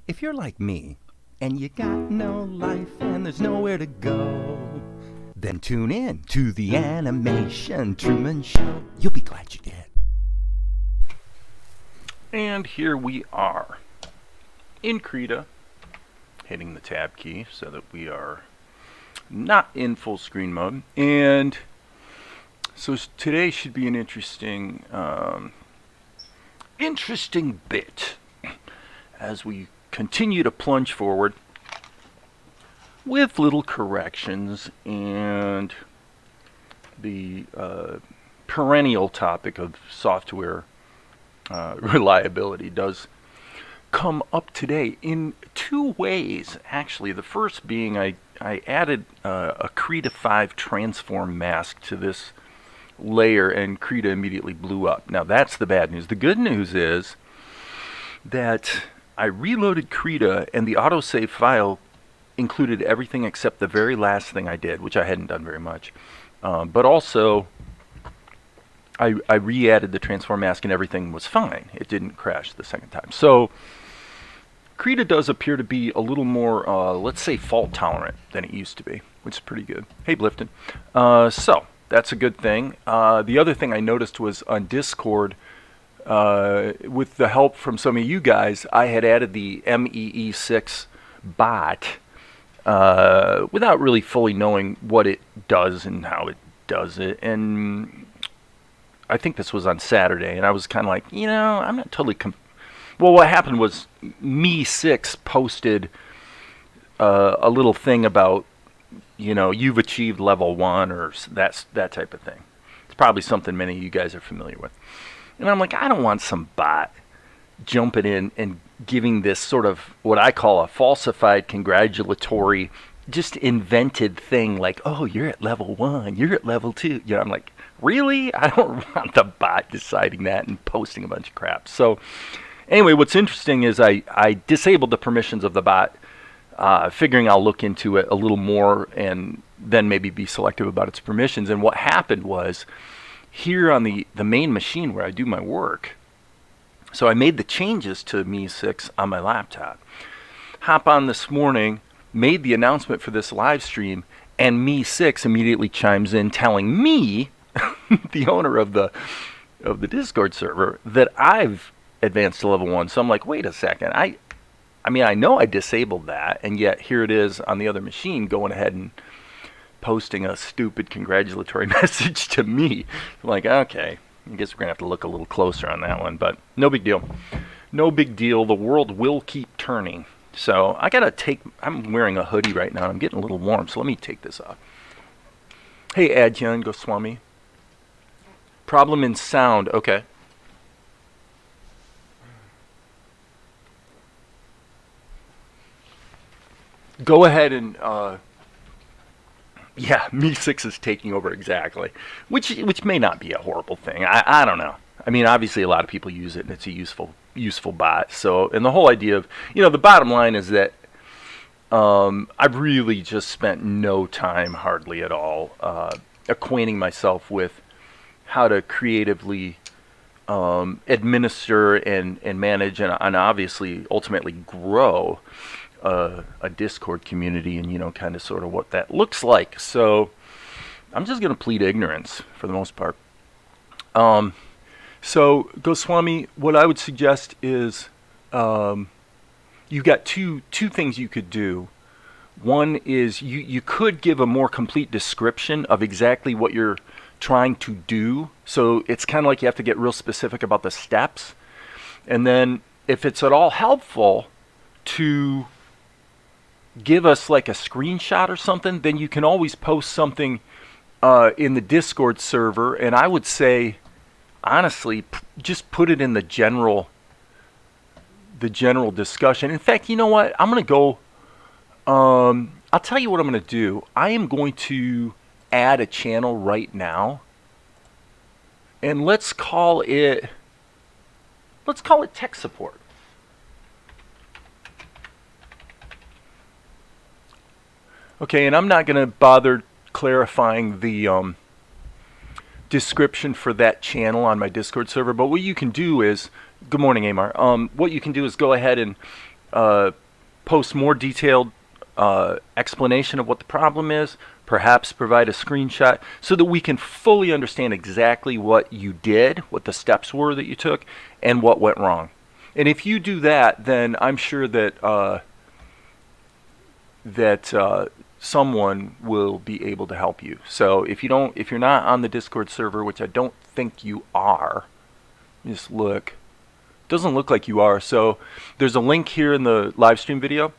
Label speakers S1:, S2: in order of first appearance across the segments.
S1: If you're like me, and you got no life and there's nowhere to go, then tune in to the Animation Truman Show. You'll be glad you did.
S2: And here we are in Krita, hitting the tab key so that we are not in full screen mode. And so today should be an interesting bit as we continue to plunge forward with little corrections, and the perennial topic of software reliability does come up today in two ways, actually. The first being I added a Krita 5 transform mask to this layer, and Krita immediately blew up. Now that's the bad news. The good news is that I reloaded Krita, and the autosave file included everything except the very last thing I did, which I hadn't done very much. But also, I re-added the transform mask, and everything was fine. It didn't crash the second time. So Krita does appear to be a little more, let's say, fault tolerant than it used to be, which is pretty good. Hey, Blifton. So that's a good thing. The other thing I noticed was on Discord, with the help from some of you guys, I had added the MEE6 bot without really fully knowing what it does and how it does it. And I think this was on Saturday, and I was kind of like, I'm not totally... Well, what happened was Me6 posted a little thing about, you've achieved level 1 or that type of thing. It's probably something many of you guys are familiar with. And I'm like, I don't want some bot jumping in and giving this sort of what I call a falsified congratulatory, just invented thing like, oh, you're at level 1, you're at level 2. I'm like, really? I don't want the bot deciding that and posting a bunch of crap. So anyway, what's interesting is I disabled the permissions of the bot, figuring I'll look into it a little more and then maybe be selective about its permissions. And what happened was, here on the main machine where I do my work, so I made the changes to Me6 on my laptop. Hop on this morning, made the announcement for this live stream, and Me6 immediately chimes in telling me, the owner of the Discord server, that I've advanced to level 1. So I'm like, wait a second, I mean, I know I disabled that, and yet here it is on the other machine going ahead and posting a stupid congratulatory message to me. I'm like, okay, I guess we're going to have to look a little closer on that one, but no big deal. No big deal. The world will keep turning. So I got to I'm wearing a hoodie right now, and I'm getting a little warm, so let me take this off. Hey, Adyan Goswami. Problem in sound. Okay. Go ahead and... Yeah, Me6 is taking over exactly, which may not be a horrible thing. I don't know. I mean, obviously a lot of people use it, and it's a useful bot. So, and the whole idea of, the bottom line is that I've really just spent no time, hardly at all, acquainting myself with how to creatively administer and manage and obviously ultimately grow a Discord community, and kind of sort of what that looks like. So I'm just going to plead ignorance for the most part. So Goswami, what I would suggest is you've got two things you could do. One is you could give a more complete description of exactly what you're trying to do. So it's kind of like you have to get real specific about the steps. And then if it's at all helpful to give us like a screenshot or something, then you can always post something in the Discord server. And I would say, honestly, just put it in the general discussion. In fact, you know what? I'm going to go, I'll tell you what I'm going to do. I am going to add a channel right now, and let's call it tech support. Okay, and I'm not going to bother clarifying the description for that channel on my Discord server, but what you can do is, good morning, Amar. What you can do is go ahead and post more detailed explanation of what the problem is, perhaps provide a screenshot so that we can fully understand exactly what you did, what the steps were that you took, and what went wrong. And if you do that, then I'm sure that someone will be able to help you. So if you're not on the Discord server, which I don't think you are, just look. Doesn't look like you are. So there's a link here in the live stream video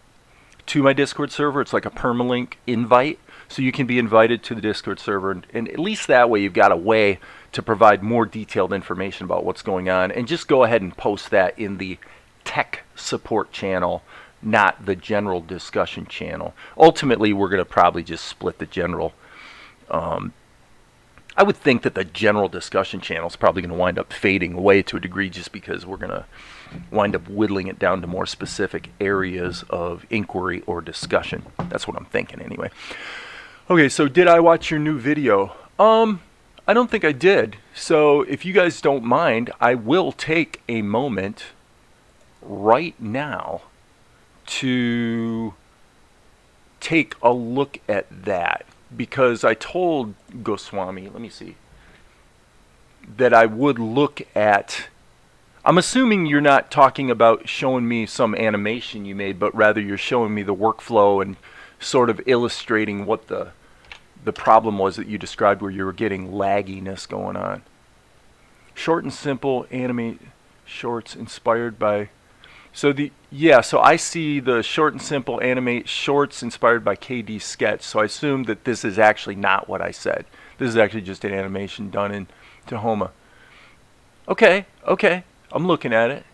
S2: to my Discord server. It's like a permalink invite, so you can be invited to the Discord server, and at least that way you've got a way to provide more detailed information about what's going on, and just go ahead and post that in the tech support channel, not the general discussion channel. Ultimately, we're going to probably just split the general. I would think that the general discussion channel is probably going to wind up fading away to a degree, just because we're going to wind up whittling it down to more specific areas of inquiry or discussion. That's what I'm thinking anyway. Okay, so did I watch your new video? I don't think I did. So if you guys don't mind, I will take a moment right now to take a look at that, because I told Goswami, let me see, that I would look at, I'm assuming you're not talking about showing me some animation you made, but rather you're showing me the workflow and sort of illustrating what the problem was that you described, where you were getting lagginess going on. Short and simple animate shorts inspired by, so I see the short and simple animate shorts inspired by KD sketch. So I assume that this is actually not what I said. This is actually just an animation done in Tahoma. Okay, I'm looking at it.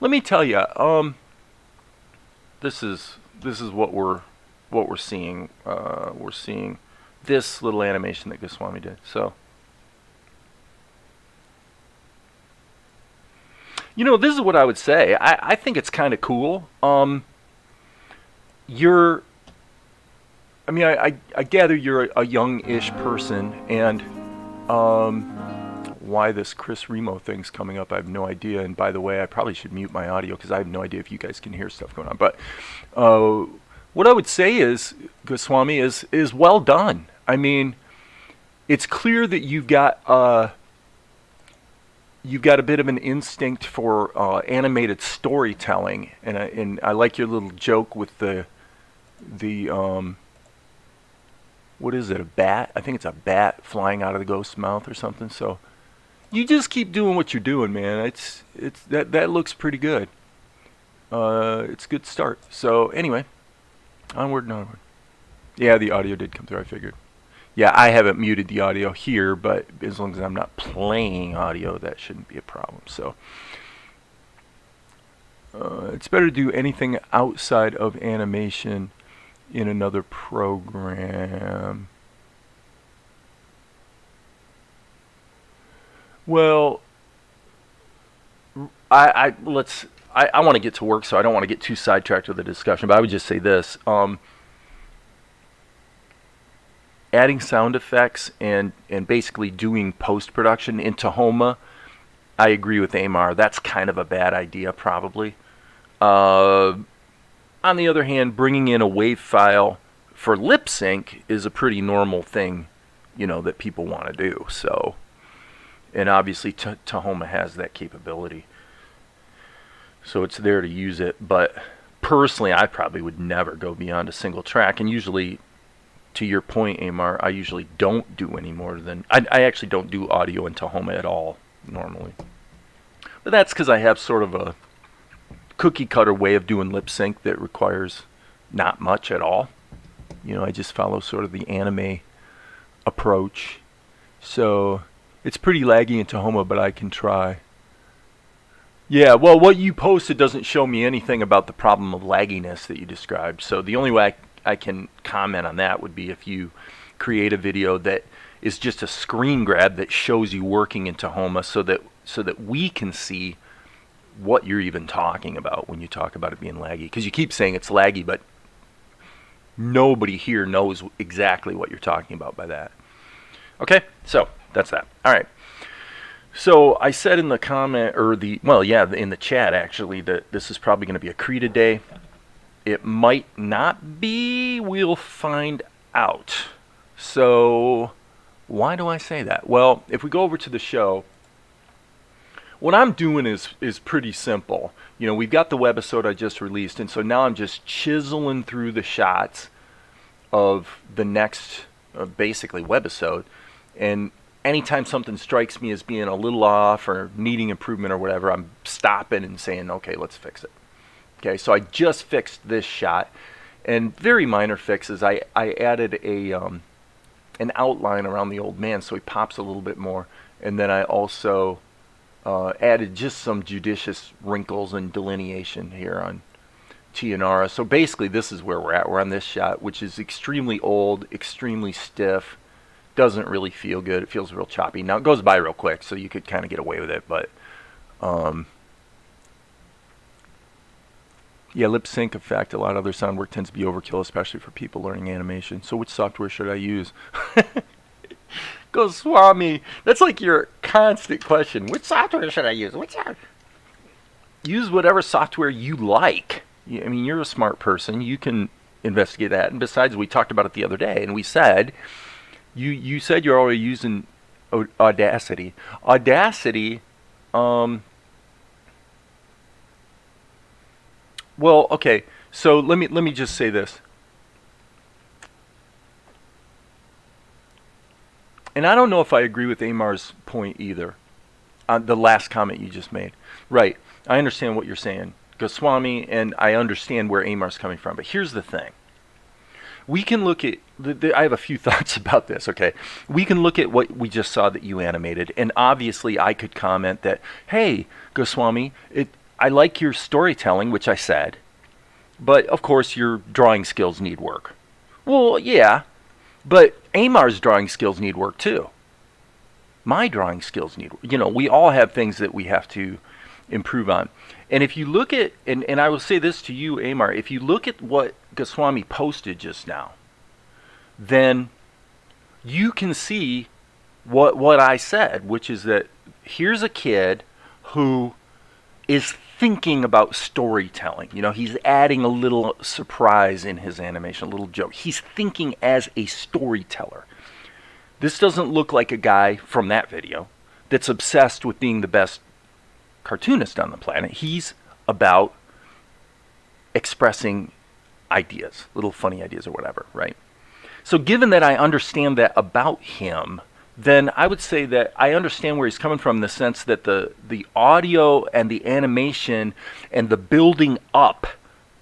S2: Let me tell you, this is what we're seeing. We're seeing this little animation that Goswami did. So, this is what I would say. I think it's kind of cool. I gather you're a young-ish person, and why this Chris Remo thing's coming up, I have no idea. And by the way, I probably should mute my audio, because I have no idea if you guys can hear stuff going on. But what I would say is, Goswami, is well done. I mean, it's clear that you've got a bit of an instinct for animated storytelling, and I like your little joke with the what is it, a bat? I think it's a bat flying out of the ghost's mouth or something. So you just keep doing what you're doing, man. That looks pretty good. It's a good start. So anyway, onward and onward. Yeah, the audio did come through, I figured. Yeah, I haven't muted the audio here, but as long as I'm not playing audio, that shouldn't be a problem. So it's better to do anything outside of animation in another program. Well, I want to get to work, so I don't want to get too sidetracked with the discussion, but I would just say this. Adding sound effects and basically doing post-production in Tahoma, I agree with Amar. That's kind of a bad idea, probably. On the other hand, bringing in a WAV file for lip sync is a pretty normal thing, that people want to do. So, and obviously Tahoma has that capability, so it's there to use it. But personally, I probably would never go beyond a single track, and usually, to your point, Amar, I usually don't do any more than... I actually don't do audio in Tahoma at all, normally. But that's because I have sort of a cookie-cutter way of doing lip sync that requires not much at all. I just follow sort of the anime approach. So, it's pretty laggy in Tahoma, but I can try. Yeah, well, what you posted doesn't show me anything about the problem of lagginess that you described. So, the only way I can comment on that would be if you create a video that is just a screen grab that shows you working in Tahoma, so that we can see what you're even talking about when you talk about it being laggy. Because you keep saying it's laggy, but nobody here knows exactly what you're talking about by that. Okay, so that's that. All right. So I said in the comment, or in the chat actually, that this is probably going to be a Krita day. It might not be. We'll find out. So why do I say that? Well, if we go over to the show, what I'm doing is pretty simple. You know, we've got the webisode I just released, and so now I'm just chiseling through the shots of the next, basically, webisode. And anytime something strikes me as being a little off or needing improvement or whatever, I'm stopping and saying, okay, let's fix it. Okay, so I just fixed this shot, and very minor fixes. I added an outline around the old man so he pops a little bit more, and then I also added just some judicious wrinkles and delineation here on Tianara. So basically this is where we're at. We're on this shot, which is extremely old, extremely stiff, doesn't really feel good. It feels real choppy. Now it goes by real quick, so you could kind of get away with it, but yeah, lip sync effect, a lot of other sound work tends to be overkill, especially for people learning animation. So which software should I use? Goswami, that's like your constant question. Which software should I use? Use whatever software you like. I mean, you're a smart person. You can investigate that. And besides, we talked about it the other day, and we said, you said you're already using Audacity. Audacity, well, okay, so let me just say this. And I don't know if I agree with Amar's point either, on the last comment you just made. Right, I understand what you're saying, Goswami, and I understand where Amar's coming from. But here's the thing. We can look at, I have a few thoughts about this, okay? We can look at what we just saw that you animated, and obviously I could comment that, hey, Goswami, I like your storytelling, which I said, but of course your drawing skills need work. Well, yeah, but Amar's drawing skills need work too. My drawing skills need work. You know, we all have things that we have to improve on. And if you look at, and I will say this to you, Amar, if you look at what Goswami posted just now, then you can see what I said, which is that here's a kid who is thinking about storytelling. You know, he's adding a little surprise in his animation, a little joke. He's thinking as a storyteller. This doesn't look like a guy from that video that's obsessed with being the best cartoonist on the planet. He's about expressing ideas, little funny ideas or whatever, right? So given that I understand that about him, then I would say that I understand where he's coming from in the sense that the audio and the animation and the building up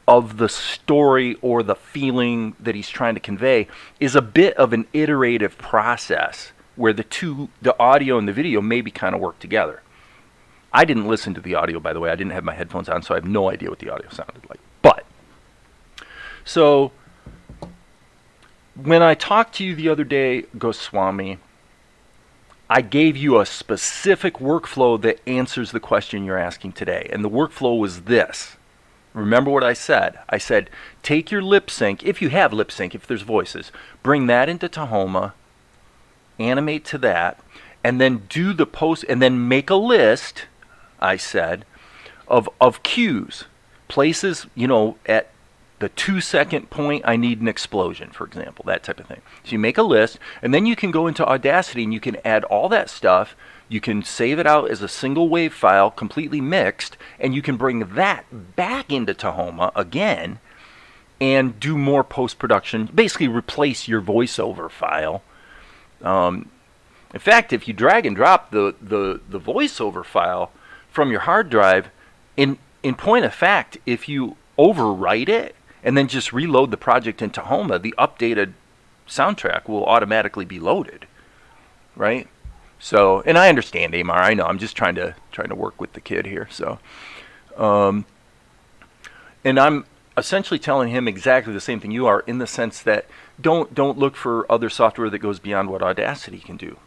S2: of the story or the feeling that he's trying to convey is a bit of an iterative process where the audio and the video maybe kind of work together. I didn't listen to the audio, by the way. I didn't have my headphones on, so I have no idea what the audio sounded like. But, so, when I talked to you the other day, Goswami, I gave you a specific workflow that answers the question you're asking today. And the workflow was this. Remember what I said. I said, take your lip sync, if you have lip sync, if there's voices, bring that into Tahoma, animate to that, and then do the post, and then make a list, I said, of cues, places, you know, at the 2-second point, I need an explosion, for example, that type of thing. So you make a list, and then you can go into Audacity and you can add all that stuff. You can save it out as a single wave file, completely mixed, and you can bring that back into Tahoma again and do more post-production, basically replace your voiceover file. In fact, if you drag and drop the voiceover file from your hard drive, in point of fact, if you overwrite it and then just reload the project in Tahoma, the updated soundtrack will automatically be loaded, right? So, and I understand, Amar. I know. I'm just trying to work with the kid here. So, and I'm essentially telling him exactly the same thing you are, in the sense that don't look for other software that goes beyond what Audacity can do.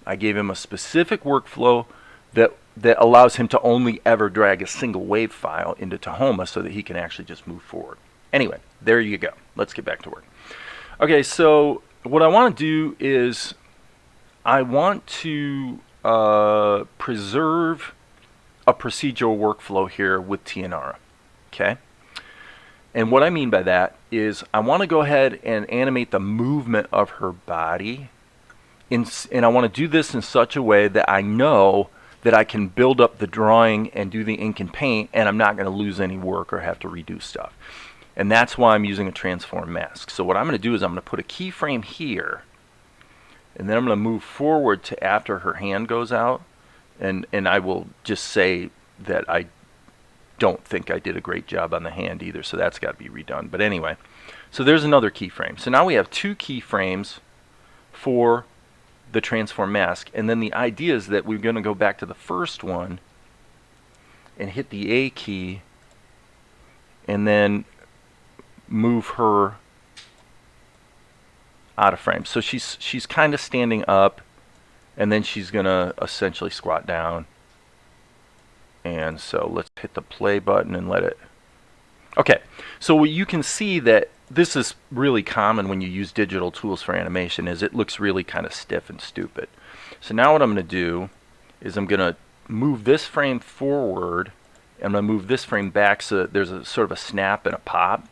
S2: I gave him a specific workflow that allows him to only ever drag a single wave file into Tahoma so that he can actually just move forward. Anyway, there you go. Let's get back to work. Okay, so what I want to do is I want to preserve a procedural workflow here with Tianara. Okay? And what I mean by that is I want to go ahead and animate the movement of her body. And I want to do this in such a way that I know that I can build up the drawing and do the ink and paint, and I'm not going to lose any work or have to redo stuff. And that's why I'm using a transform mask. So what I'm going to do is I'm going to put a keyframe here, and then I'm going to move forward to after her hand goes out, and I will just say that I don't think I did a great job on the hand either, so that's got to be redone. But anyway, so there's another keyframe. So now we have 2 keyframes for the transform mask, and then the idea is that we're going to go back to the first one and hit the A key and then move her out of frame. So she's kind of standing up, and then she's going to essentially squat down. And so let's hit the play button and let it. Okay, so you can see that this is really common when you use digital tools for animation, is it looks really kind of stiff and stupid. So now what I'm going to do is I'm going to move this frame forward, and I'm going to move this frame back so that there's a sort of a snap and a pop,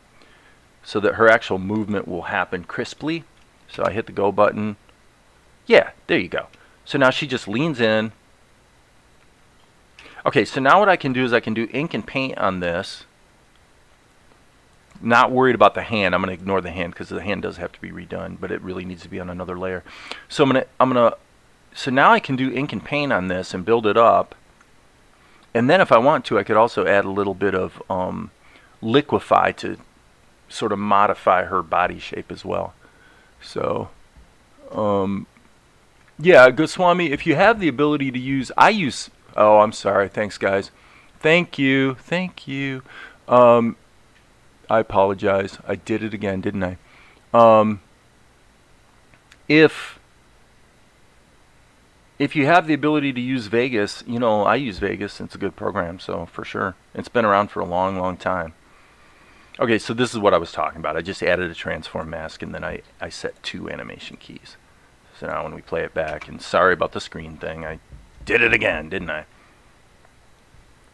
S2: so that her actual movement will happen crisply. So I hit the go button. Yeah, there you go. So now she just leans in. Okay, so now what I can do is I can do ink and paint on this. Not worried about the hand. I'm going to ignore the hand because the hand does have to be redone, but it really needs to be on another layer. So so now I can do ink and paint on this and build it up. And then if I want to, I could also add a little bit of liquefy to sort of modify her body shape as well. So, yeah, Goswami, if you have the ability to use, oh, I'm sorry. Thanks, guys. Thank you. Thank you. I apologize. I did it again, didn't I? If you have the ability to use Vegas, you know, I use Vegas. It's a good program, so for sure. It's been around for a long, long time. Okay, so this is what I was talking about. I just added a transform mask, and then I set 2 animation keys. So now when we play it back, and sorry about the screen thing, I did it again, didn't I?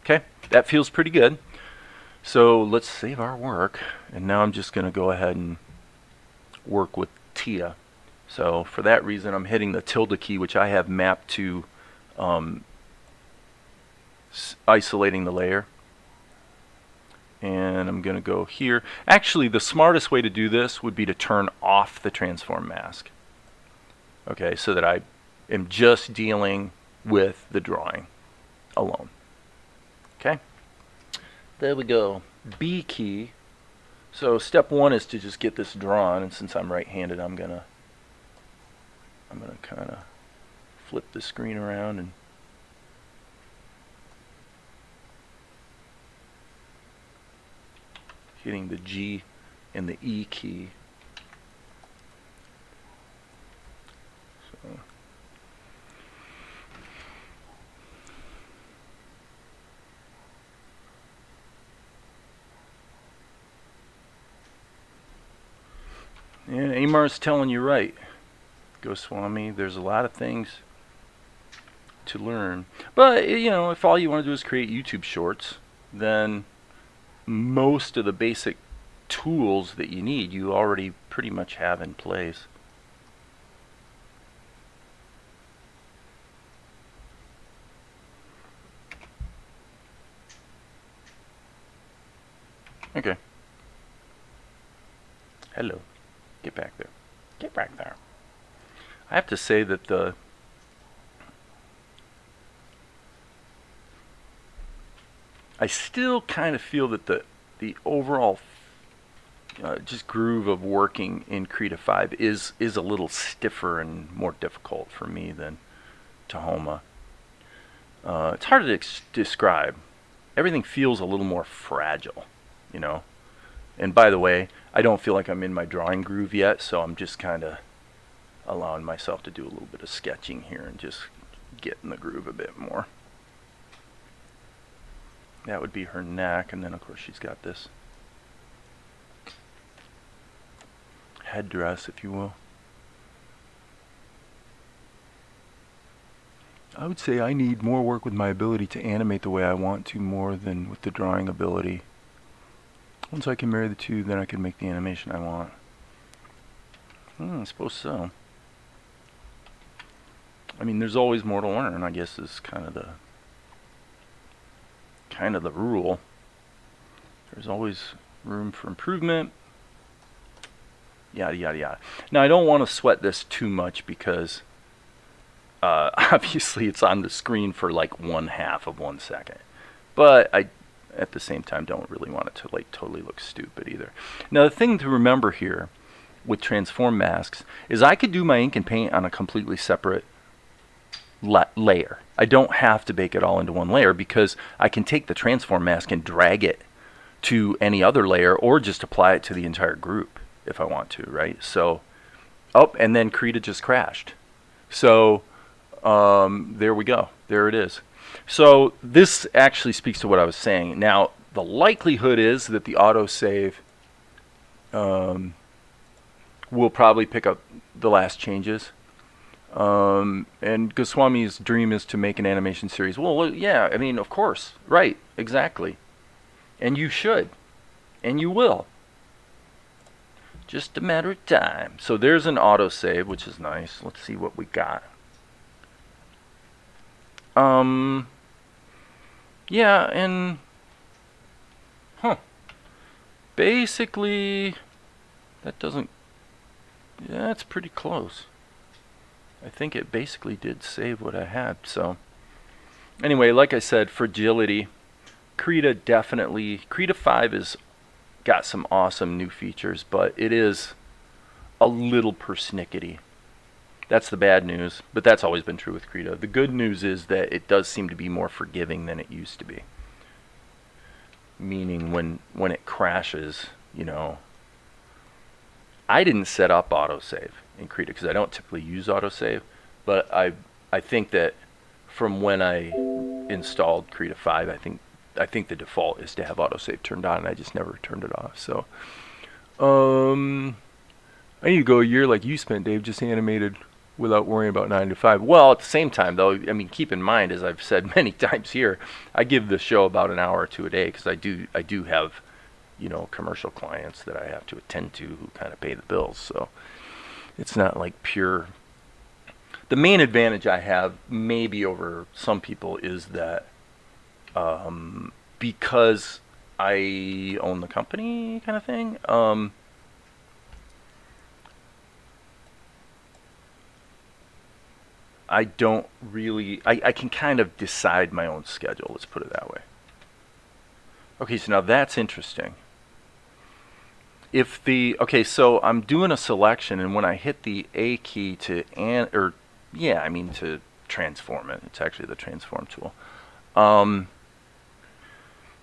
S2: Okay, that feels pretty good. So let's save our work, and now I'm just going to go ahead and work with Tia. So for that reason, I'm hitting the tilde key, which I have mapped to isolating the layer. And I'm going to go here. Actually, the smartest way to do this would be to turn off the transform mask. Okay, so that I am just dealing with the drawing alone. Okay, there we go. B key. So step 1 is to just get this drawn, and since I'm right-handed, I'm gonna kind of flip the screen around and hitting the G and the E key. So yeah, Amar's telling you right, Goswami. There's a lot of things to learn. But, you know, if all you want to do is create YouTube shorts, then most of the basic tools that you need you already pretty much have in place. Okay. Hello. Get back there. Get back there. I have to say that I still kind of feel that the overall just groove of working in Krita 5 is a little stiffer and more difficult for me than Tahoma. It's hard to describe. Everything feels a little more fragile, you know. And by the way, I don't feel like I'm in my drawing groove yet, so I'm just kind of allowing myself to do a little bit of sketching here and just get in the groove a bit more. That would be her neck, and then of course she's got this headdress, if you will. I would say I need more work with my ability to animate the way I want to more than with the drawing ability. Once I can marry the two, then I can make the animation I want. I suppose so. I mean, there's always more to learn, I guess, is kind of the rule. There's always room for improvement. Yada, yada, yada. Now, I don't want to sweat this too much because obviously it's on the screen for like 1/2 of 1 second. But I, at the same time, don't really want it to like totally look stupid either. Now, the thing to remember here with transform masks is I could do my ink and paint on a completely separate layer. I don't have to bake it all into one layer because I can take the transform mask and drag it to any other layer or just apply it to the entire group if I want to, right? So, and then Krita just crashed. So, there we go. There it is. So this actually speaks to what I was saying. Now, the likelihood is that the autosave will probably pick up the last changes. And Goswami's dream is to make an animation series. Well, yeah, I mean, of course. Right, exactly. And you should. And you will. Just a matter of time. So there's an autosave, which is nice. Let's see what we got. Yeah, and basically that doesn't, yeah, it's pretty close. I think it basically did save what I had. So anyway, like I said, fragility, Krita definitely, Krita 5 is got some awesome new features, but it is a little persnickety. That's the bad news, but that's always been true with Krita. The good news is that it does seem to be more forgiving than it used to be. Meaning when it crashes, you know, I didn't set up autosave in Krita because I don't typically use autosave, but I think that from when I installed Krita 5, I think the default is to have autosave turned on, and I just never turned it off. So I need to go a year like you spent, Dave, just animated without worrying about 9 to 5. Well, at the same time, though, I mean, keep in mind, as I've said many times here, I give the show about an hour or two a day because I do have, you know, commercial clients that I have to attend to who kind of pay the bills. So it's not like pure. The main advantage I have, maybe over some people, is that because I own the company, kind of thing. I don't really, I can kind of decide my own schedule, let's put it that way. Okay, so now that's interesting. Okay, so I'm doing a selection, and when I hit the A key to, to transform it, it's actually the transform tool.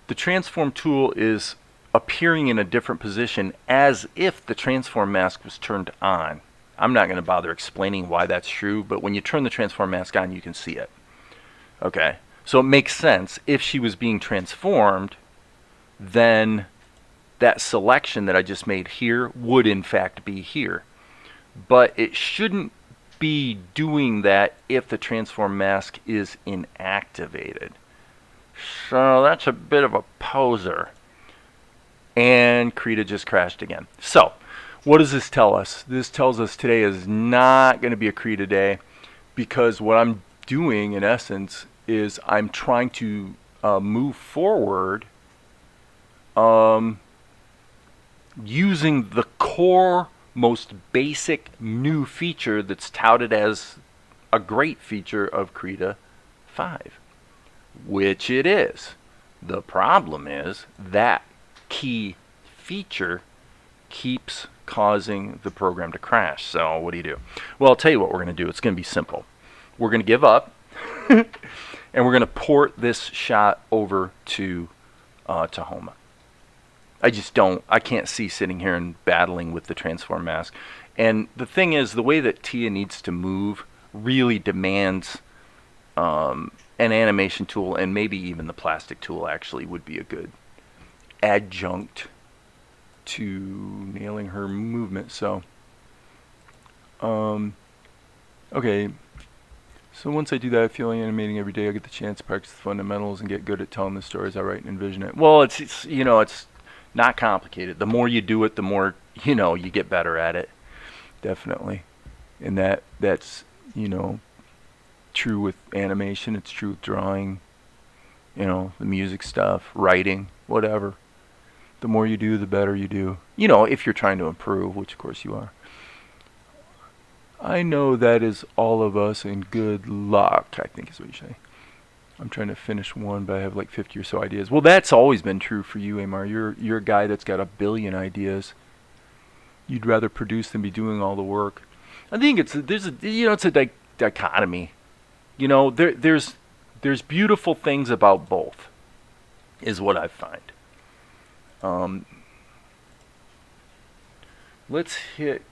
S2: The transform tool is appearing in a different position as if the transform mask was turned on. I'm not going to bother explaining why that's true, but when you turn the transform mask on, you can see it. Okay, so it makes sense. If she was being transformed, then that selection that I just made here would in fact be here. But it shouldn't be doing that if the transform mask is inactivated. So that's a bit of a poser. And Krita just crashed again. So what does this tell us? This tells us today is not going to be a Krita day, because what I'm doing in essence is I'm trying to move forward using the core, most basic new feature that's touted as a great feature of Krita 5, which it is. The problem is that key feature keeps causing the program to crash. So what do? Well, I'll tell you what we're going to do. It's going to be simple. We're going to give up and we're going to port this shot over to Homa. I can't see sitting here and battling with the transform mask. And the thing is, the way that Tia needs to move really demands an animation tool, and maybe even the plastic tool actually would be a good adjunct to nailing her movement. So okay, So once I do that, I feel like animating every day. I get the chance to practice the fundamentals and get good at telling the stories I write and envision it. Well, it's you know, it's not complicated. The more you do it, the more, you know, you get better at it. Definitely. And that's, you know, true with animation. It's true with drawing, you know, the music stuff, writing, whatever. The more you do, the better you do. You know, if you're trying to improve, which of course you are. I know that is all of us, and good luck, I think is what you say. I'm trying to finish one, but I have like 50 or so ideas. Well, that's always been true for you, Amar. You're a guy that's got a billion ideas. You'd rather produce than be doing all the work. I think it's a dichotomy. You know, there's beautiful things about both, is what I find. Let's hit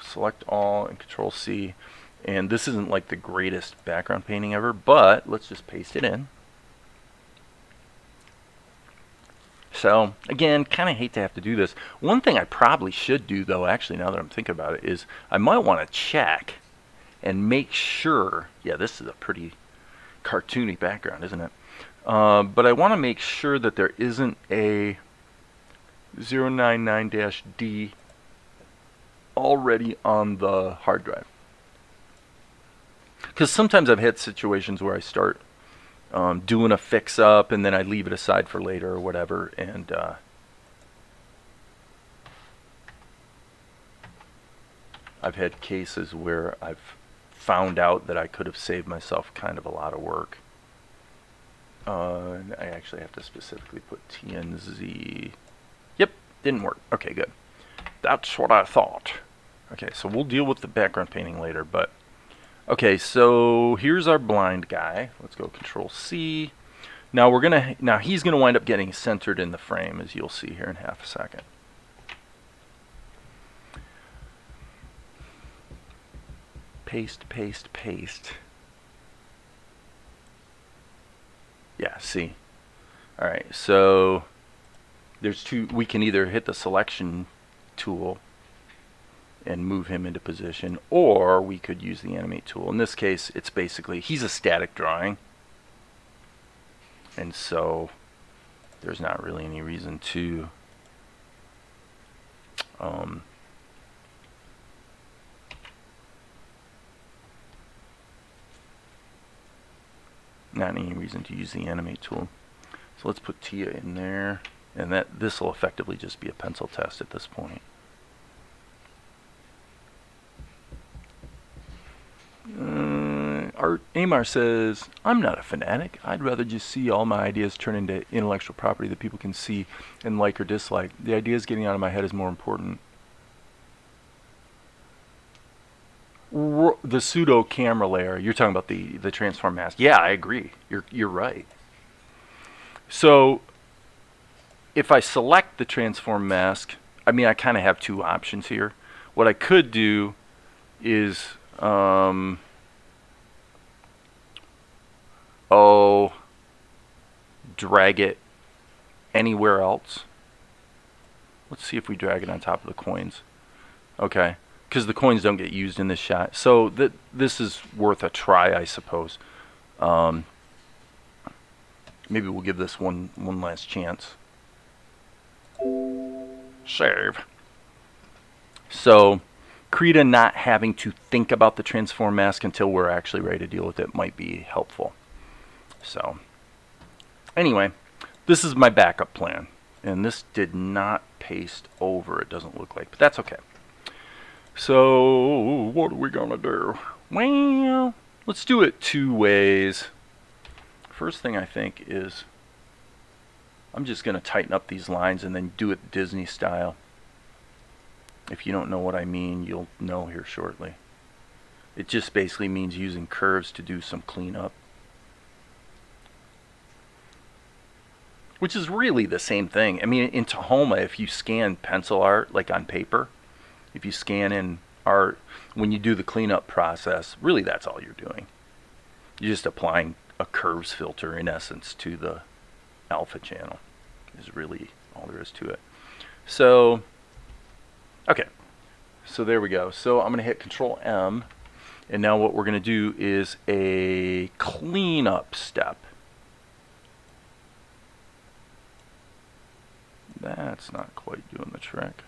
S2: select all and Control C, and this isn't like the greatest background painting ever, but let's just paste it in. So again, kind of hate to have to do this. One thing I probably should do, though, actually, now that I'm thinking about it, is I might want to check and make sure. Yeah, this is a pretty cartoony background, isn't it? But I want to make sure that there isn't a 099-D already on the hard drive. Because sometimes I've had situations where I start doing a fix-up and then I leave it aside for later or whatever, and I've had cases where I've found out that I could have saved myself kind of a lot of work. And I actually have to specifically put TNZ. Yep, didn't work. Okay, good. That's what I thought. Okay, so we'll deal with the background painting later, but okay, so here's our blind guy. Let's go Control C. Now he's gonna wind up getting centered in the frame, as you'll see here in half a second. Paste, paste, paste. Yeah, see. All right, so there's two. We can either hit the selection tool and move him into position, or we could use the animate tool. In this case, it's basically, he's a static drawing, and so there's not really any reason to use the animate tool. So let's put Tia in there, and this will effectively just be a pencil test at this point. Amar says, I'm not a fanatic. I'd rather just see all my ideas turn into intellectual property that people can see and like or dislike. The ideas getting out of my head is more important. The pseudo camera layer, you're talking about the transform mask. Yeah, I agree. You're right. So if I select the transform mask, I mean, I kind of have two options here. What I could do is drag it anywhere else. Let's see if we drag it on top of the coins. Okay, because the coins don't get used in this shot. So this is worth a try, I suppose. Maybe we'll give this one last chance. Save. So Krita not having to think about the transform mask until we're actually ready to deal with it might be helpful. So anyway, this is my backup plan, and this did not paste over, it doesn't look like, but that's okay. So what are we gonna do? Well, let's do it two ways. First thing I think is I'm just gonna tighten up these lines and then do it Disney style. If you don't know what I mean, you'll know here shortly. It just basically means using curves to do some cleanup, which is really the same thing. I mean, in Tahoma, if you scan pencil art, like on paper, if you scan in art, when you do the cleanup process, really that's all you're doing. You're just applying a curves filter, in essence, to the alpha channel, is really all there is to it. So, okay, so there we go. So I'm going to hit Control M, And now what we're going to do is a cleanup step. That's not quite doing the trick.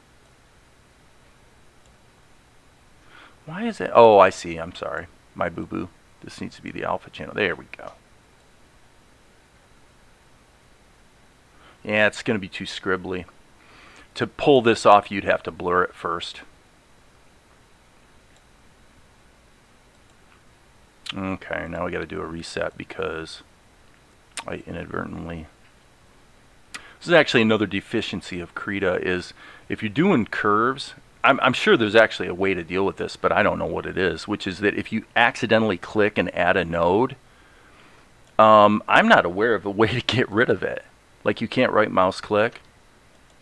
S2: Why is it? Oh, I see. I'm sorry. My boo-boo. This needs to be the alpha channel. There we go. Yeah, it's going to be too scribbly. To pull this off, you'd have to blur it first. Okay, now we got to do a reset because I inadvertently... This is actually another deficiency of Krita is if you're doing curves, I'm sure there's actually a way to deal with this, but I don't know what it is, which is that if you accidentally click and add a node, I'm not aware of a way to get rid of it. Like you can't right mouse click,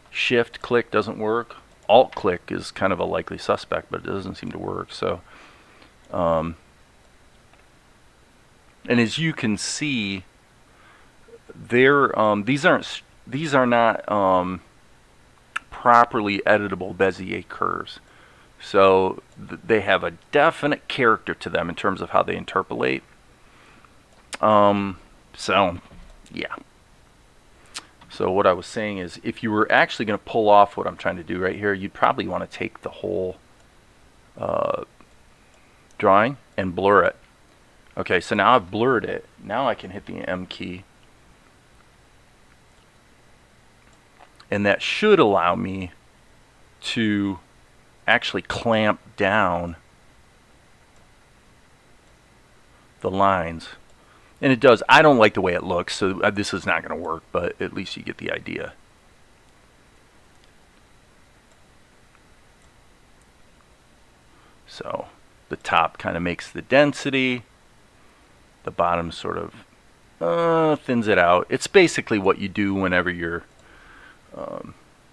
S2: shift click doesn't work, alt click is kind of a likely suspect, but it doesn't seem to work. So, and as you can see, these are not properly editable Bezier curves. So they have a definite character to them in terms of how they interpolate. So, yeah. So what I was saying is, if you were actually going to pull off what I'm trying to do right here, you'd probably want to take the whole drawing and blur it. Okay, so now I've blurred it. Now I can hit the M key. And that should allow me to actually clamp down the lines. And it does. I don't like the way it looks, so this is not going to work, but at least you get the idea. So the top kind of makes the density. The bottom sort of thins it out. It's basically what you do whenever you're... I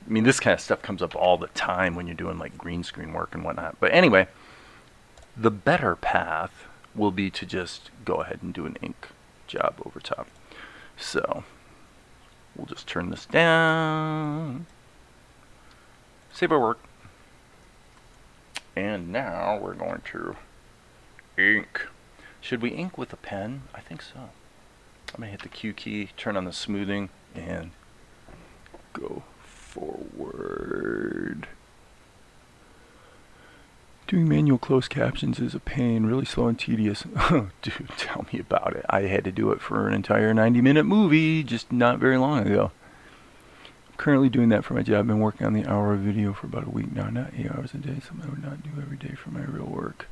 S2: mean, this kind of stuff comes up all the time when you're doing like green screen work and whatnot. But anyway, the better path will be to just go ahead and do an ink job over top. So we'll just turn this down, save our work, and now we're going to ink. Should we ink with a pen? I think so. I'm gonna hit the Q key, turn on the smoothing, and go forward. Doing manual closed captions is a pain, really slow and tedious. Dude, tell me about it. I had to do it for an entire 90-minute movie just not very long ago. I'm currently doing that for my job. I've been working on the hour of video for about a week now, not 8 hours a day, something I would not do every day for my real work.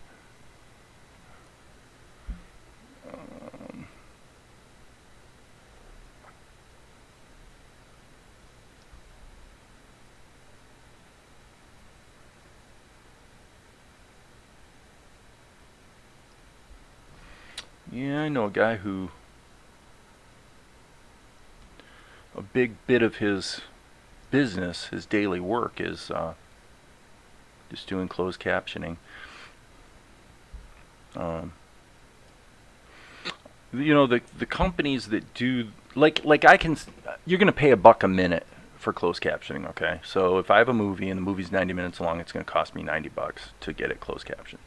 S2: Yeah, I know a guy who a big bit of his business, his daily work, is just doing closed captioning. You know, the companies that do like you're gonna pay $1 a minute for closed captioning, okay? So if I have a movie and the movie's 90 minutes long, it's gonna cost me $90 to get it closed captioned.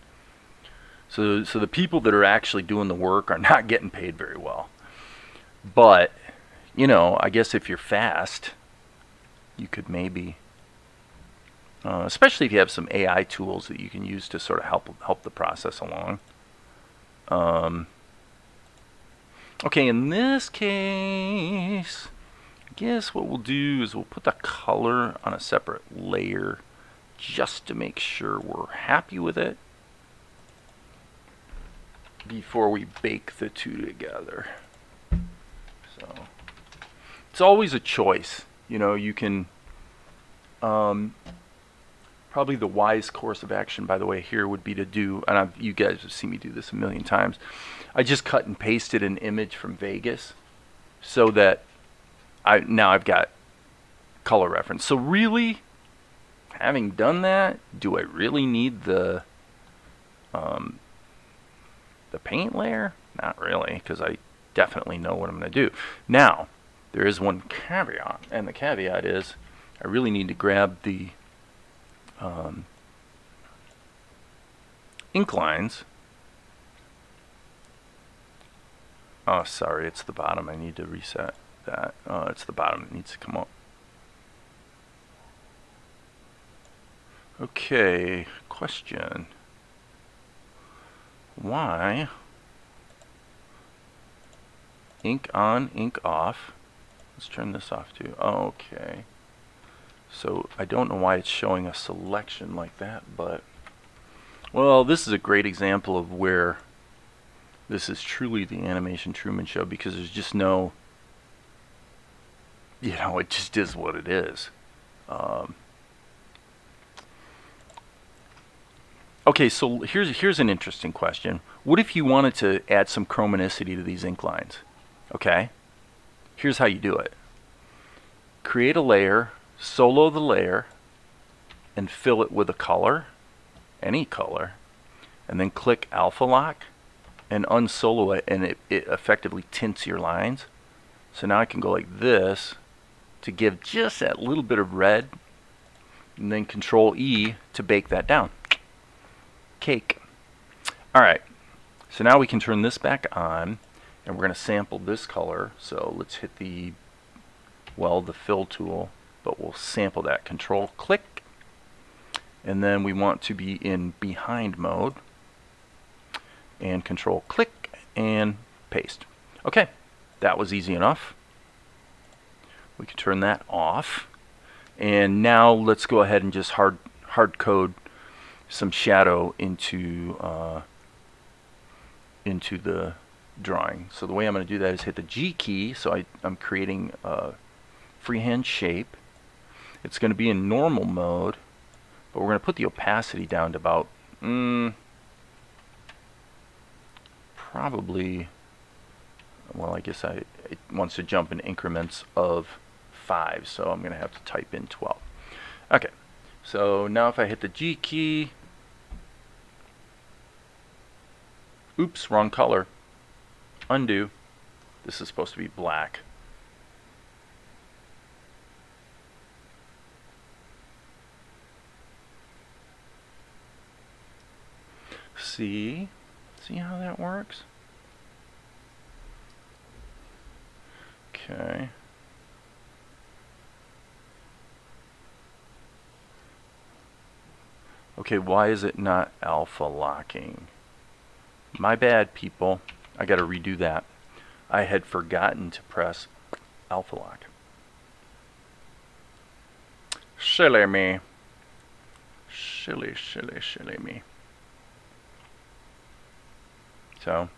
S2: So the people that are actually doing the work are not getting paid very well. But, you know, I guess if you're fast, you could maybe, especially if you have some AI tools that you can use to sort of help the process along. Okay, in this case, I guess what we'll do is we'll put the color on a separate layer just to make sure we're happy with it before we bake the two together. So it's always a choice. You know, you can probably the wise course of action, by the way, here would be to do, and you guys have seen me do this a million times, I just cut and pasted an image from Vegas so that now I've got color reference. So really, having done that, do I really need the paint layer? Not really, because I definitely know what I'm going to do. Now, there is one caveat, and the caveat is I really need to grab the ink lines Oh, sorry, it's the bottom. I need to reset that. It's the bottom. It needs to come up. Okay, question. Why ink on, ink off? Let's turn this off too. Okay. So I don't know why it's showing a selection like that, but well, this is a great example of where this is truly the Animation Truman Show, because there's just no, you know, it just is what it is. Okay, so here's an interesting question. What if you wanted to add some chromaticity to these ink lines? Okay, here's how you do it. Create a layer, solo the layer, and fill it with a color, any color, and then click Alpha Lock and unsolo it, and it effectively tints your lines. So now I can go like this to give just that little bit of red, and then Control E to bake that down. Cake. Alright, so now we can turn this back on, and we're going to sample this color. So let's hit the fill tool, but we'll sample that. Control click, and then we want to be in behind mode, and Control click and paste. Okay, that was easy enough. We can turn that off, and now let's go ahead and just hard code some shadow into the drawing. So the way I'm going to do that is hit the G key. So I'm creating a freehand shape. It's going to be in normal mode, but we're going to put the opacity down to about probably, well, I guess it wants to jump in increments of 5, so I'm going to have to type in 12. Okay, so now if I hit the G key, oops, wrong color, undo. This is supposed to be black. See how that works? Okay. Okay, why is it not alpha locking? My bad, people. I gotta redo that. I had forgotten to press alpha lock. Silly me. Silly me. So,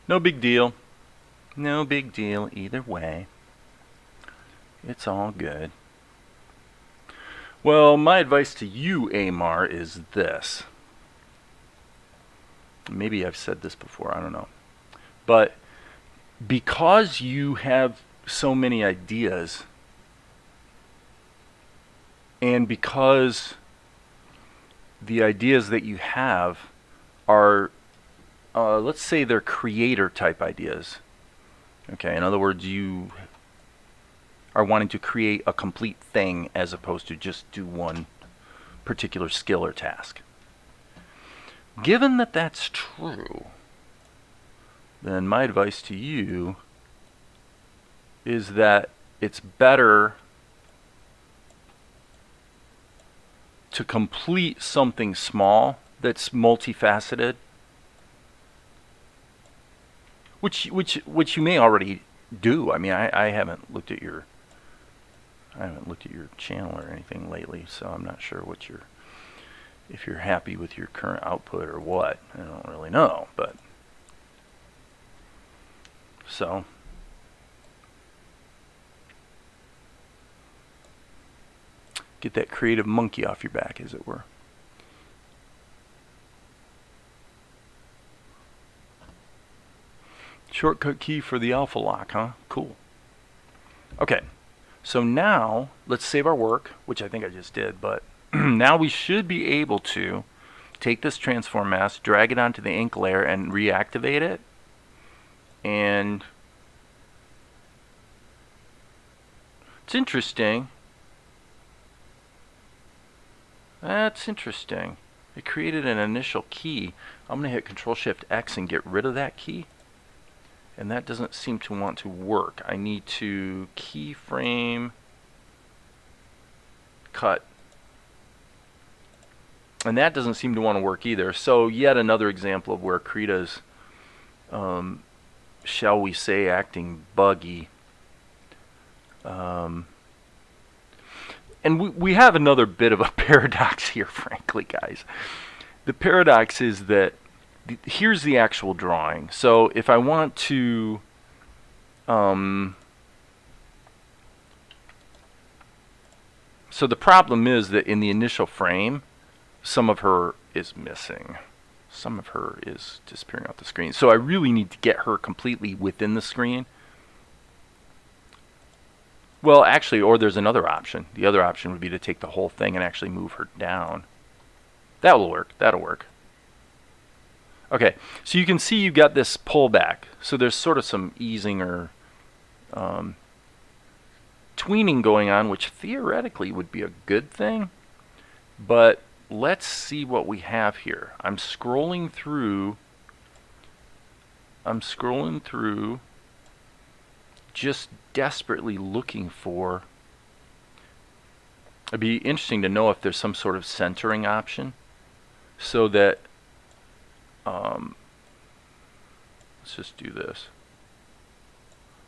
S2: no big deal. No big deal either way. It's all good. Well, my advice to you, Amar, is this. Maybe I've said this before, I don't know. But because you have so many ideas, and because the ideas that you have are, let's say they're creator type ideas. Okay, in other words, you are wanting to create a complete thing as opposed to just do one particular skill or task. Given that that's true, then my advice to you is that it's better to complete something small that's multifaceted, which you may already do. I mean, I haven't looked at your channel or anything lately, so I'm not sure if you're happy with your current output or what. I don't really know, but so get that creative monkey off your back, as it were. Shortcut key for the alpha lock, huh? Cool. Okay, so now let's save our work, which I think I just did, but now we should be able to take this transform mask, drag it onto the ink layer, and reactivate it. And it's interesting. That's interesting. It created an initial key. I'm going to hit Control-Shift-X and get rid of that key. And that doesn't seem to want to work. I need to keyframe, cut. And that doesn't seem to want to work either. So yet another example of where Krita's, shall we say, acting buggy. And we have another bit of a paradox here, frankly, guys. The paradox is that here's the actual drawing. So if I want to so the problem is that in the initial frame, some of her is missing. Some of her is disappearing off the screen. So I really need to get her completely within the screen. Well, actually, or there's another option. The other option would be to take the whole thing and actually move her down. That will work. That'll work. Okay, so you can see you've got this pullback. So there's sort of some easing or tweening going on, which theoretically would be a good thing. But let's see what we have here. I'm scrolling through just desperately looking for. It'd be interesting to know if there's some sort of centering option so that let's just do this.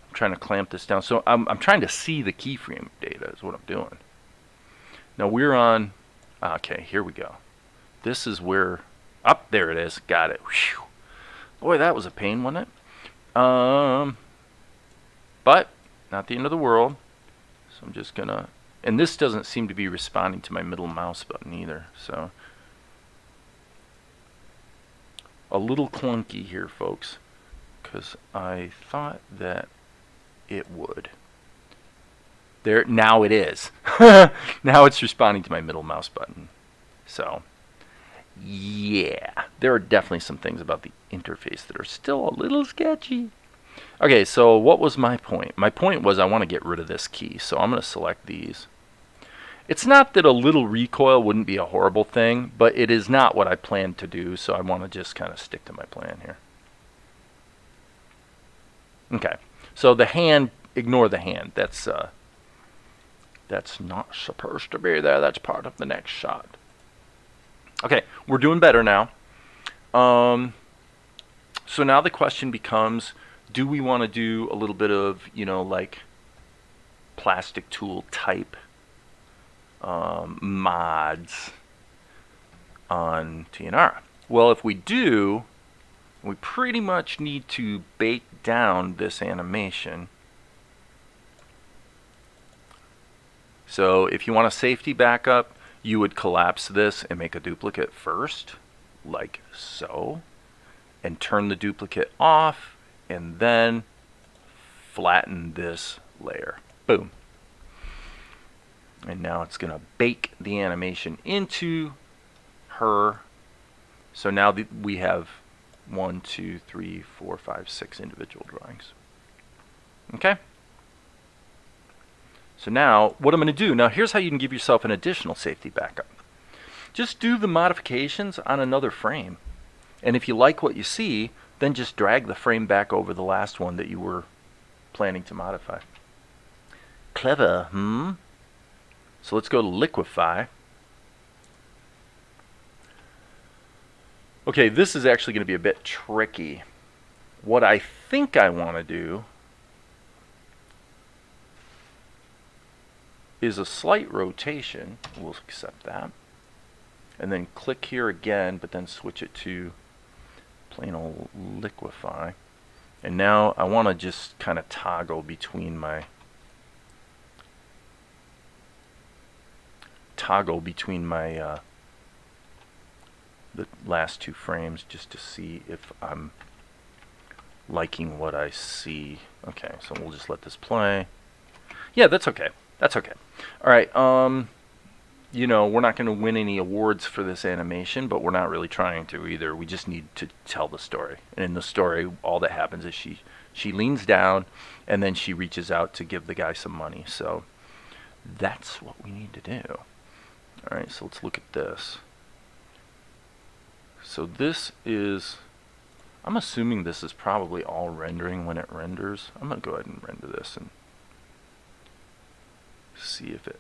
S2: I'm trying to clamp this down. So I'm trying to see the keyframe data is what I'm doing. Now we're on, okay, here we go. This is where, up there it is, got it. Whew. Boy, that was a pain, wasn't it? But not the end of the world. So I'm just gonna, and this doesn't seem to be responding to my middle mouse button either. So a little clunky here, folks, because I thought that it would. There, now it is. Now it's responding to my middle mouse button. So yeah, there are definitely some things about the interface that are still a little sketchy. Okay, so what was my point? My point was I want to get rid of this key, so I'm going to select these. It's not that a little recoil wouldn't be a horrible thing, but it is not what I planned to do, so I want to just kind of stick to my plan here. Okay, so the hand, ignore the hand. That's not supposed to be there. That's part of the next shot. Okay, we're doing better now. So now the question becomes, do we want to do a little bit of, like plastic tool type mods on Tianara? Well, if we do, we pretty much need to bake down this animation. So if you want a safety backup, you would collapse this and make a duplicate first, like so, and turn the duplicate off, and then flatten this layer. Boom. And now it's going to bake the animation into her. So now we have 1, 2, 3, 4, 5, 6 individual drawings. Okay? So now, what I'm going to do, now here's how you can give yourself an additional safety backup. Just do the modifications on another frame. And if you like what you see, then just drag the frame back over the last one that you were planning to modify. Clever, hmm? So let's go to liquefy. Okay, this is actually going to be a bit tricky. What I think I want to do is a slight rotation. We'll accept that. And then click here again, but then switch it to plain old liquefy. And now I want to just kind of toggle between my the last two frames just to see if I'm liking what I see. Okay, so we'll just let this play. Yeah, that's okay. That's okay. All right. We're not going to win any awards for this animation, but we're not really trying to either. We just need to tell the story. And in the story, all that happens is she leans down, and then she reaches out to give the guy some money. So that's what we need to do. All right, so let's look at this. So this is, I'm assuming this is probably all rendering when it renders. I'm going to go ahead and render this and see if it...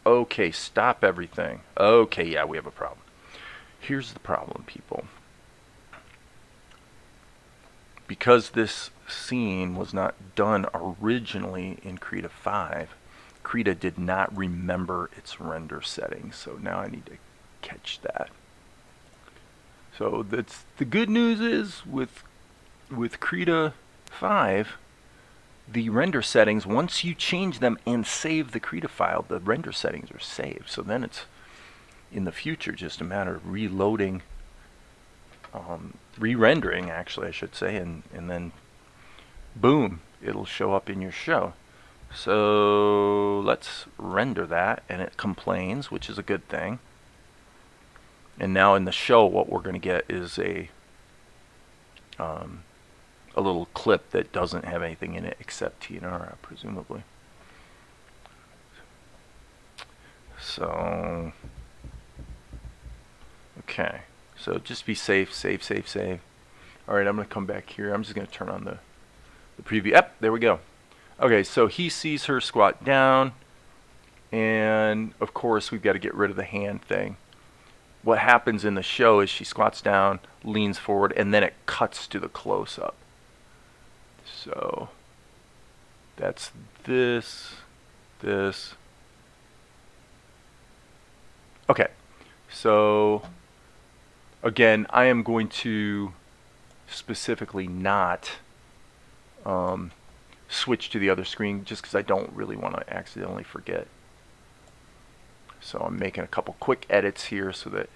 S2: Okay, stop everything. Okay, yeah, we have a problem. Here's the problem, people. Because this scene was not done originally in Krita 5, Krita did not remember its render settings. So now I need to catch that. So that's the good news is with Krita 5, the render settings, once you change them and save the Krita file, the render settings are saved. So then it's in the future just a matter of reloading, re-rendering actually I should say, and then boom, it'll show up in your show. So let's render that, and it complains, which is a good thing. And now in the show what we're going to get is a little clip that doesn't have anything in it except Tianara, presumably. So, okay. So just be safe, save. Alright, I'm going to come back here. I'm just going to turn on the preview. Yep, there we go. Okay, so he sees her squat down, and of course we've got to get rid of the hand thing. What happens in the show is she squats down, leans forward, and then it cuts to the close-up. So that's this. Okay, so again, I am going to specifically not switch to the other screen just because I don't really want to accidentally forget. So I'm making a couple quick edits here so that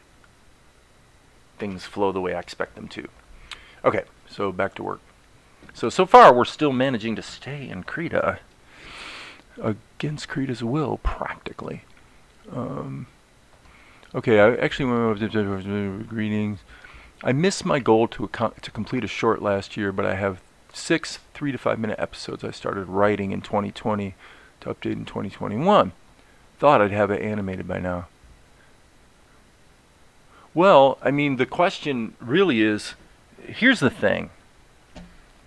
S2: things flow the way I expect them to. Okay, so back to work. So far we're still managing to stay in Krita against Krita's will, practically. Okay, I actually went over to greetings. I missed my goal to complete a short last year, but I have 6 3 to 5 minute episodes I started writing in 2020 to update in 2021. Thought I'd have it animated by now. Well, I mean, the question really is, here's the thing.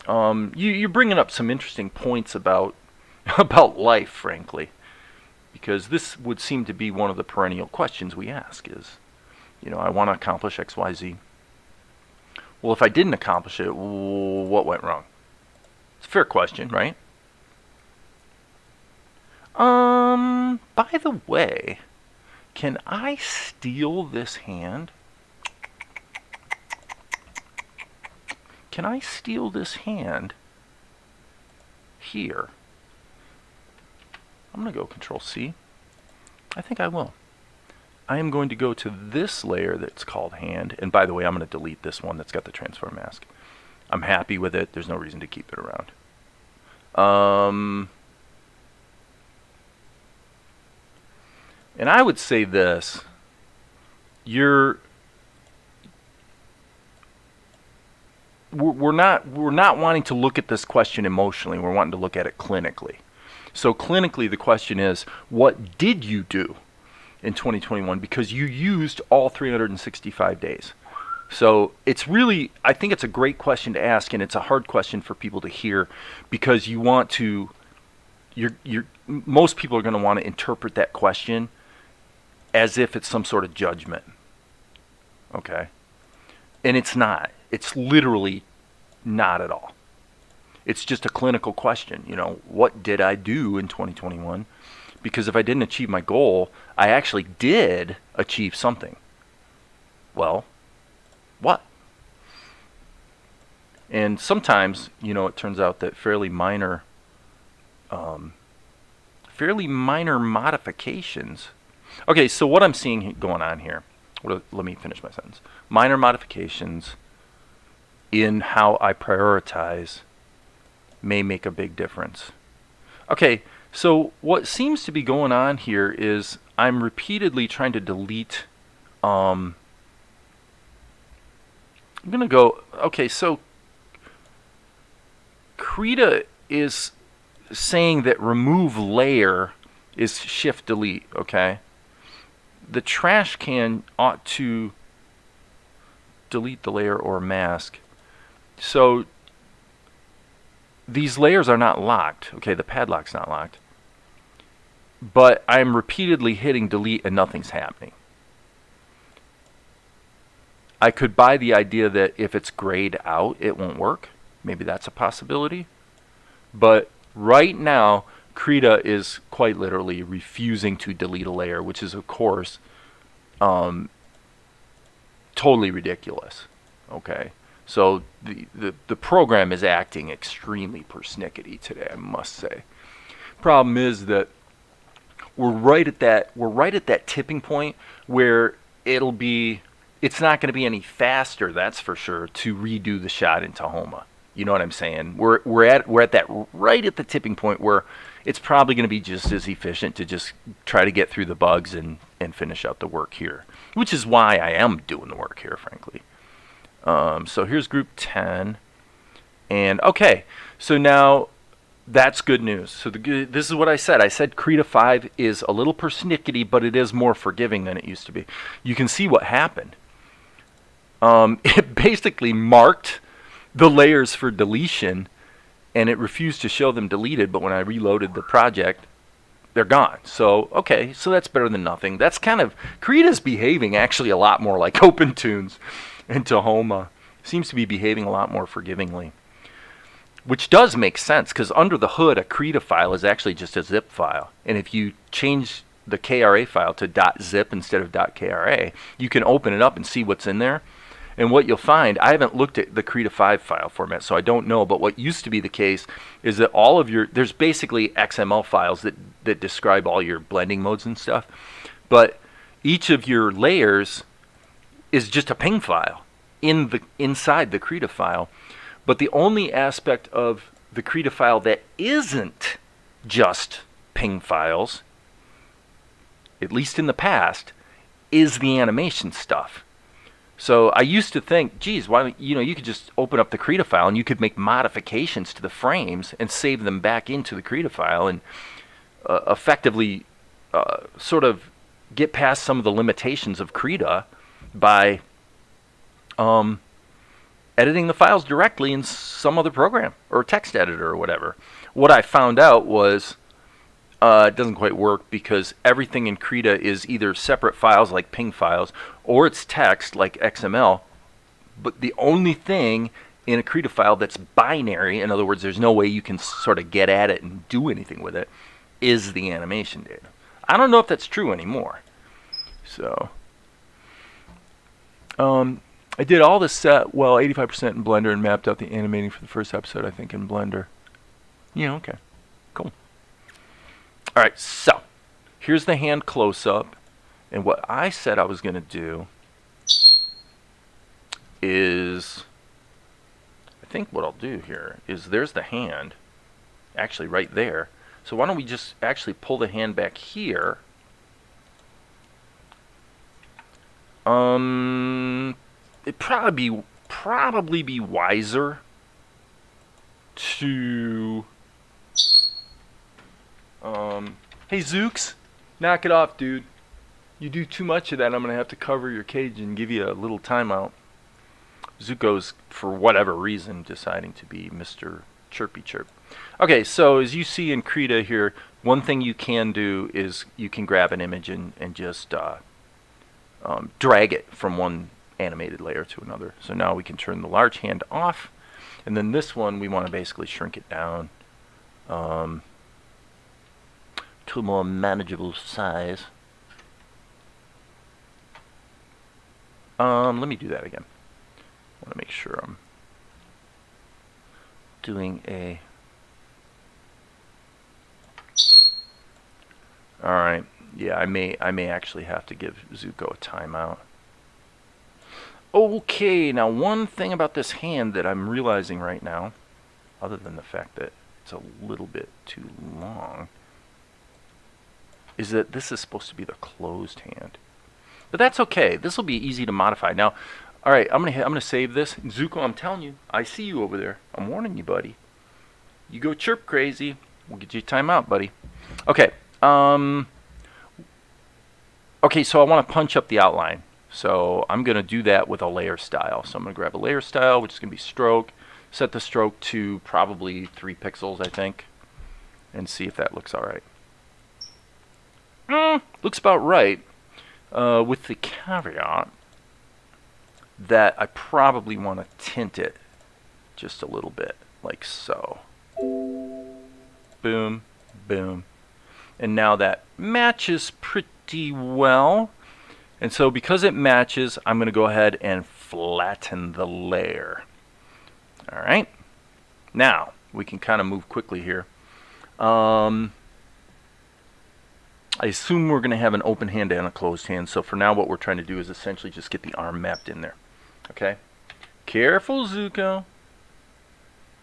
S2: You're bringing up some interesting points about life, frankly, because this would seem to be one of the perennial questions we ask is, I want to accomplish X, Y, Z. Well, if I didn't accomplish it, what went wrong? It's a fair question, right? By the way, can I steal this hand? Can I steal this hand here? I'm going to go Control C. I think I will. I am going to go to this layer that's called hand. And by the way, I'm going to delete this one that's got the transform mask. I'm happy with it. There's no reason to keep it around. And I would say this. We're not wanting to look at this question emotionally. We're wanting to look at it clinically. So clinically, the question is, what did you do in 2021? Because you used all 365 days. So it's really, I think it's a great question to ask, and it's a hard question for people to hear, because you want to, most people are going to want to interpret that question as if it's some sort of judgment. Okay? And it's not. It's literally not at all. It's just a clinical question. What did I do in 2021? Because if I didn't achieve my goal, I actually did achieve something. Well, what? And sometimes, it turns out that fairly minor modifications. Okay, so what I'm seeing going on here, let me finish my sentence. Minor modifications in how I prioritize may make a big difference. Okay, so what seems to be going on here is I'm repeatedly trying to delete. I'm going to go, okay, so Krita is saying that remove layer is shift delete, okay? The trash can ought to delete the layer or mask. So these layers are not locked. Okay, the padlock's not locked. But I'm repeatedly hitting delete and nothing's happening. I could buy the idea that if it's grayed out, it won't work. Maybe that's a possibility. But right now, Krita is quite literally refusing to delete a layer, which is, of course, totally ridiculous. Okay, so the program is acting extremely persnickety today, I must say. Problem is that we're right at that tipping point where it's not going to be any faster, that's for sure, to redo the shot in Tahoma. You know what I'm saying? We're at that right at the tipping point where it's probably going to be just as efficient to just try to get through the bugs and finish out the work here, which is why I am doing the work here, frankly. So here's group 10, and okay, so now that's good news. So this is what I said. I said Krita 5 is a little persnickety, but it is more forgiving than it used to be. You can see what happened. It basically marked the layers for deletion, and it refused to show them deleted, but when I reloaded the project, they're gone. So, okay, so that's better than nothing. That's kind of, Krita's behaving actually a lot more like OpenTunes, and Tahoma seems to be behaving a lot more forgivingly. Which does make sense, because under the hood, a Krita file is actually just a zip file. And if you change the KRA file to .zip instead of .kra, you can open it up and see what's in there. And what you'll find, I haven't looked at the Krita 5 file format, so I don't know, but what used to be the case is that all of there's basically XML files that describe all your blending modes and stuff, but each of your layers is just a ping file inside the Krita file. But the only aspect of the Krita file that isn't just ping files, at least in the past, is the animation stuff. So I used to think, geez, why, you could just open up the Krita file and you could make modifications to the frames and save them back into the Krita file and effectively sort of get past some of the limitations of Krita by editing the files directly in some other program or text editor or whatever. What I found out was it doesn't quite work, because everything in Krita is either separate files like ping files or it's text like XML. But the only thing in a Krita file that's binary, in other words, there's no way you can sort of get at it and do anything with it, is the animation data. I don't know if that's true anymore. So, I did all this set, 85% in Blender, and mapped out the animating for the first episode, I think, in Blender. Yeah, okay. Cool. All right, so here's the hand close-up. And what I said I was going to do is, I think what I'll do here is there's the hand, actually right there. So why don't we just actually pull the hand back here. It'd probably be wiser to hey Zooks, knock it off, dude. You do too much of that, I'm gonna have to cover your cage and give you a little timeout. Zuko's, for whatever reason, deciding to be Mr. Chirpy Chirp. Okay, so as you see in Krita here, one thing you can do is you can grab an image and just drag it from one animated layer to another. So now we can turn the large hand off, and then this one we want to basically shrink it down to a more manageable size. Let me do that again. I want to make sure I'm doing a... Alright, yeah, I may actually have to give Zuko a timeout. Okay, now one thing about this hand that I'm realizing right now, other than the fact that it's a little bit too long, is that this is supposed to be the closed hand. But that's okay. This will be easy to modify. Now, all right, I'm gonna save this. Zuko, I'm telling you, I see you over there. I'm warning you, buddy. You go chirp crazy, we'll get you a timeout, buddy. Okay. Okay, so I want to punch up the outline. So I'm going to do that with a layer style. So I'm going to grab a layer style, which is going to be stroke. set the stroke to probably 3 pixels, I think, and see if that looks all right. Looks about right, with the caveat that I probably want to tint it just a little bit, like so. Boom, boom. And now that matches pretty well. And so because it matches, I'm going to go ahead and flatten the layer. All right. Now, we can kind of move quickly here. I assume we're going to have an open hand and a closed hand. So for now, what we're trying to do is essentially just get the arm mapped in there. Okay? Careful, Zuko.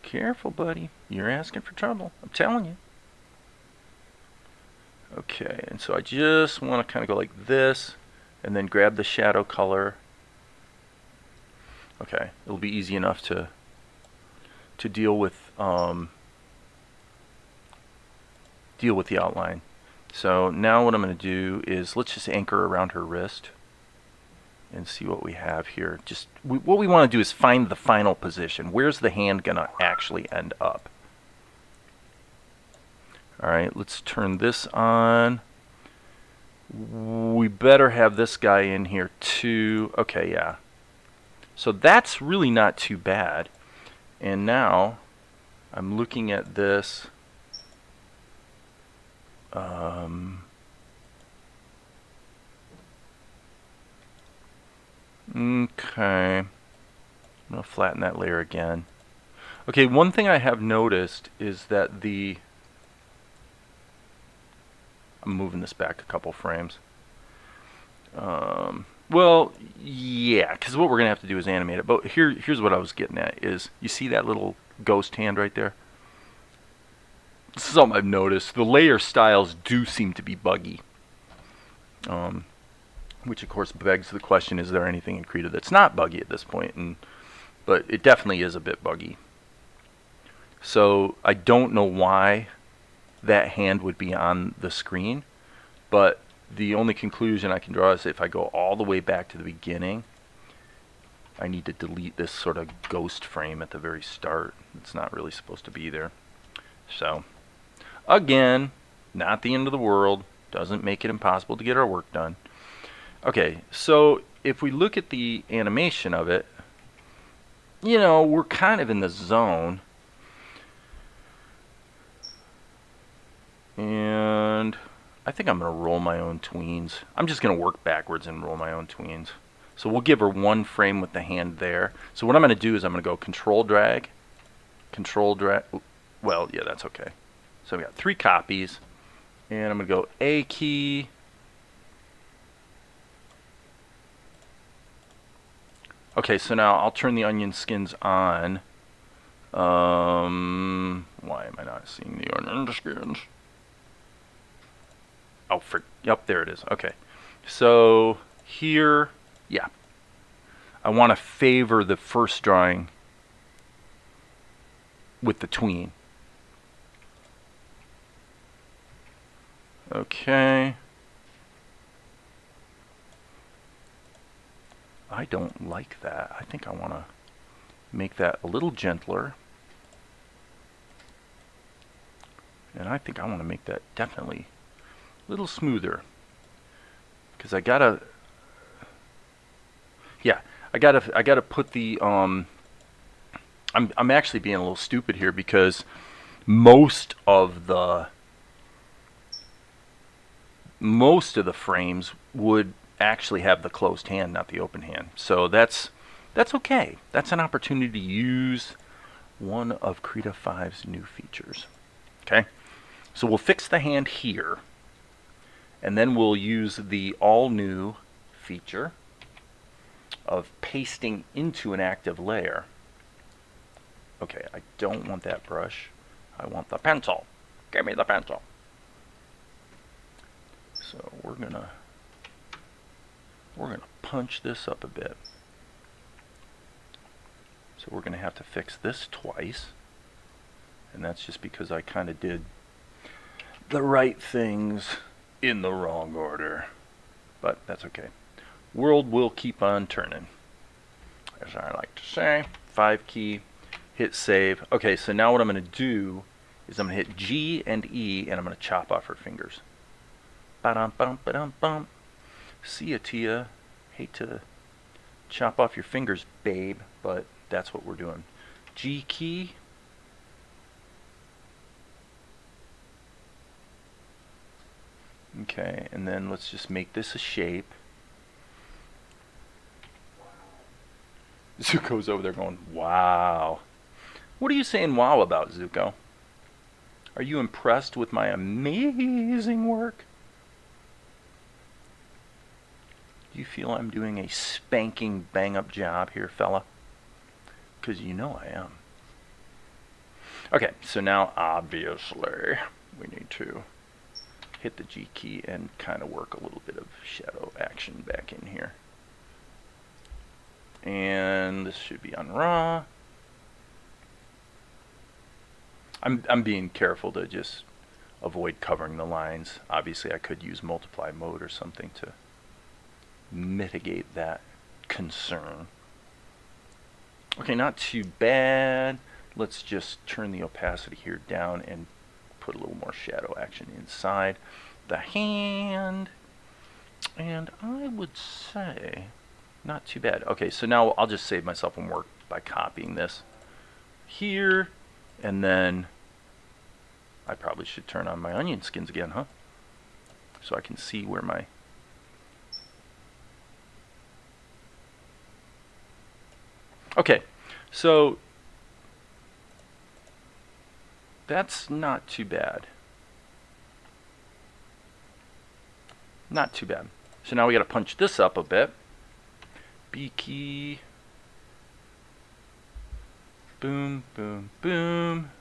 S2: Careful, buddy. You're asking for trouble. I'm telling you. Okay, and so I just want to kind of go like this, and then grab the shadow color. Okay, it'll be easy enough to deal with the outline. So now what I'm going to do is let's just anchor around her wrist and see what we have here. What we want to do is find the final position. Where's the hand going to actually end up? All right, let's turn this on. We better have this guy in here too. Okay, yeah. So that's really not too bad. And now I'm looking at this. Okay. I'm going to flatten that layer again. Okay, one thing I have noticed is that I'm moving this back a couple frames. Well, yeah, because what we're going to have to do is animate it. But here's what I was getting at is, you see that little ghost hand right there? This is something I've noticed. The layer styles do seem to be buggy. Which of course begs the question, is there anything in Krita that's not buggy at this point? But it definitely is a bit buggy. So I don't know why that hand would be on the screen, but the only conclusion I can draw is if I go all the way back to the beginning, I need to delete this sort of ghost frame at the very start. It's not really supposed to be there. So again, not the end of the world. Doesn't make it impossible to get our work done. Okay, so if we look at the animation of it, you know, we're kind of in the zone. And I think I'm going to roll my own tweens. I'm just going to work backwards and roll my own tweens. So we'll give her one frame with the hand there. So what I'm going to do is I'm going to go control drag. Well, yeah, that's okay. So we got 3 copies. And I'm going to go A key. Okay, so now I'll turn the onion skins on. Why am I not seeing the onion skins? Oh, yep, there it is. Okay. So here, yeah. I want to favor the first drawing with the tween. Okay. I don't like that. I think I want to make that a little gentler. And I think I want to make that definitely a little smoother. Because I gotta put the I'm actually being a little stupid here, because most of the frames would actually have the closed hand, not the open hand. So that's okay. That's an opportunity to use one of Krita 5's new features. Okay, so we'll fix the hand here, and then we'll use the all new feature of pasting into an active layer. Okay, I don't want that brush. I want the pencil. Give me the pencil. So we're gonna punch this up a bit. So we're gonna have to fix this twice, and that's just because I kind of did the right things in the wrong order, but that's okay. World will keep on turning, as I like to say. 5 key, hit save. Okay, so now what I'm going to do is I'm going to hit G and E, and I'm going to chop off her fingers. Ba-dum, bum, ba-dum, bum. See ya, Tia. Hate to chop off your fingers, babe, but that's what we're doing. G key. Okay, and then let's just make this a shape. Zuko's over there going, wow. What are you saying wow about, Zuko? Are you impressed with my amazing work? Do you feel I'm doing a spanking bang-up job here, fella? Because you know I am. Okay, so now obviously we need to hit the G key and kind of work a little bit of shadow action back in here. And this should be on raw. I'm being careful to just avoid covering the lines. Obviously I could use multiply mode or something to mitigate that concern. Okay, not too bad. Let's just turn the opacity here down and put a little more shadow action inside the hand. And I would say not too bad. Okay, so now I'll just save myself some work by copying this here, and then I probably should turn on my onion skins again, huh? So I can see where my okay, so that's not too bad. Not too bad. So now we got to punch this up a bit. B key. Boom, boom, boom.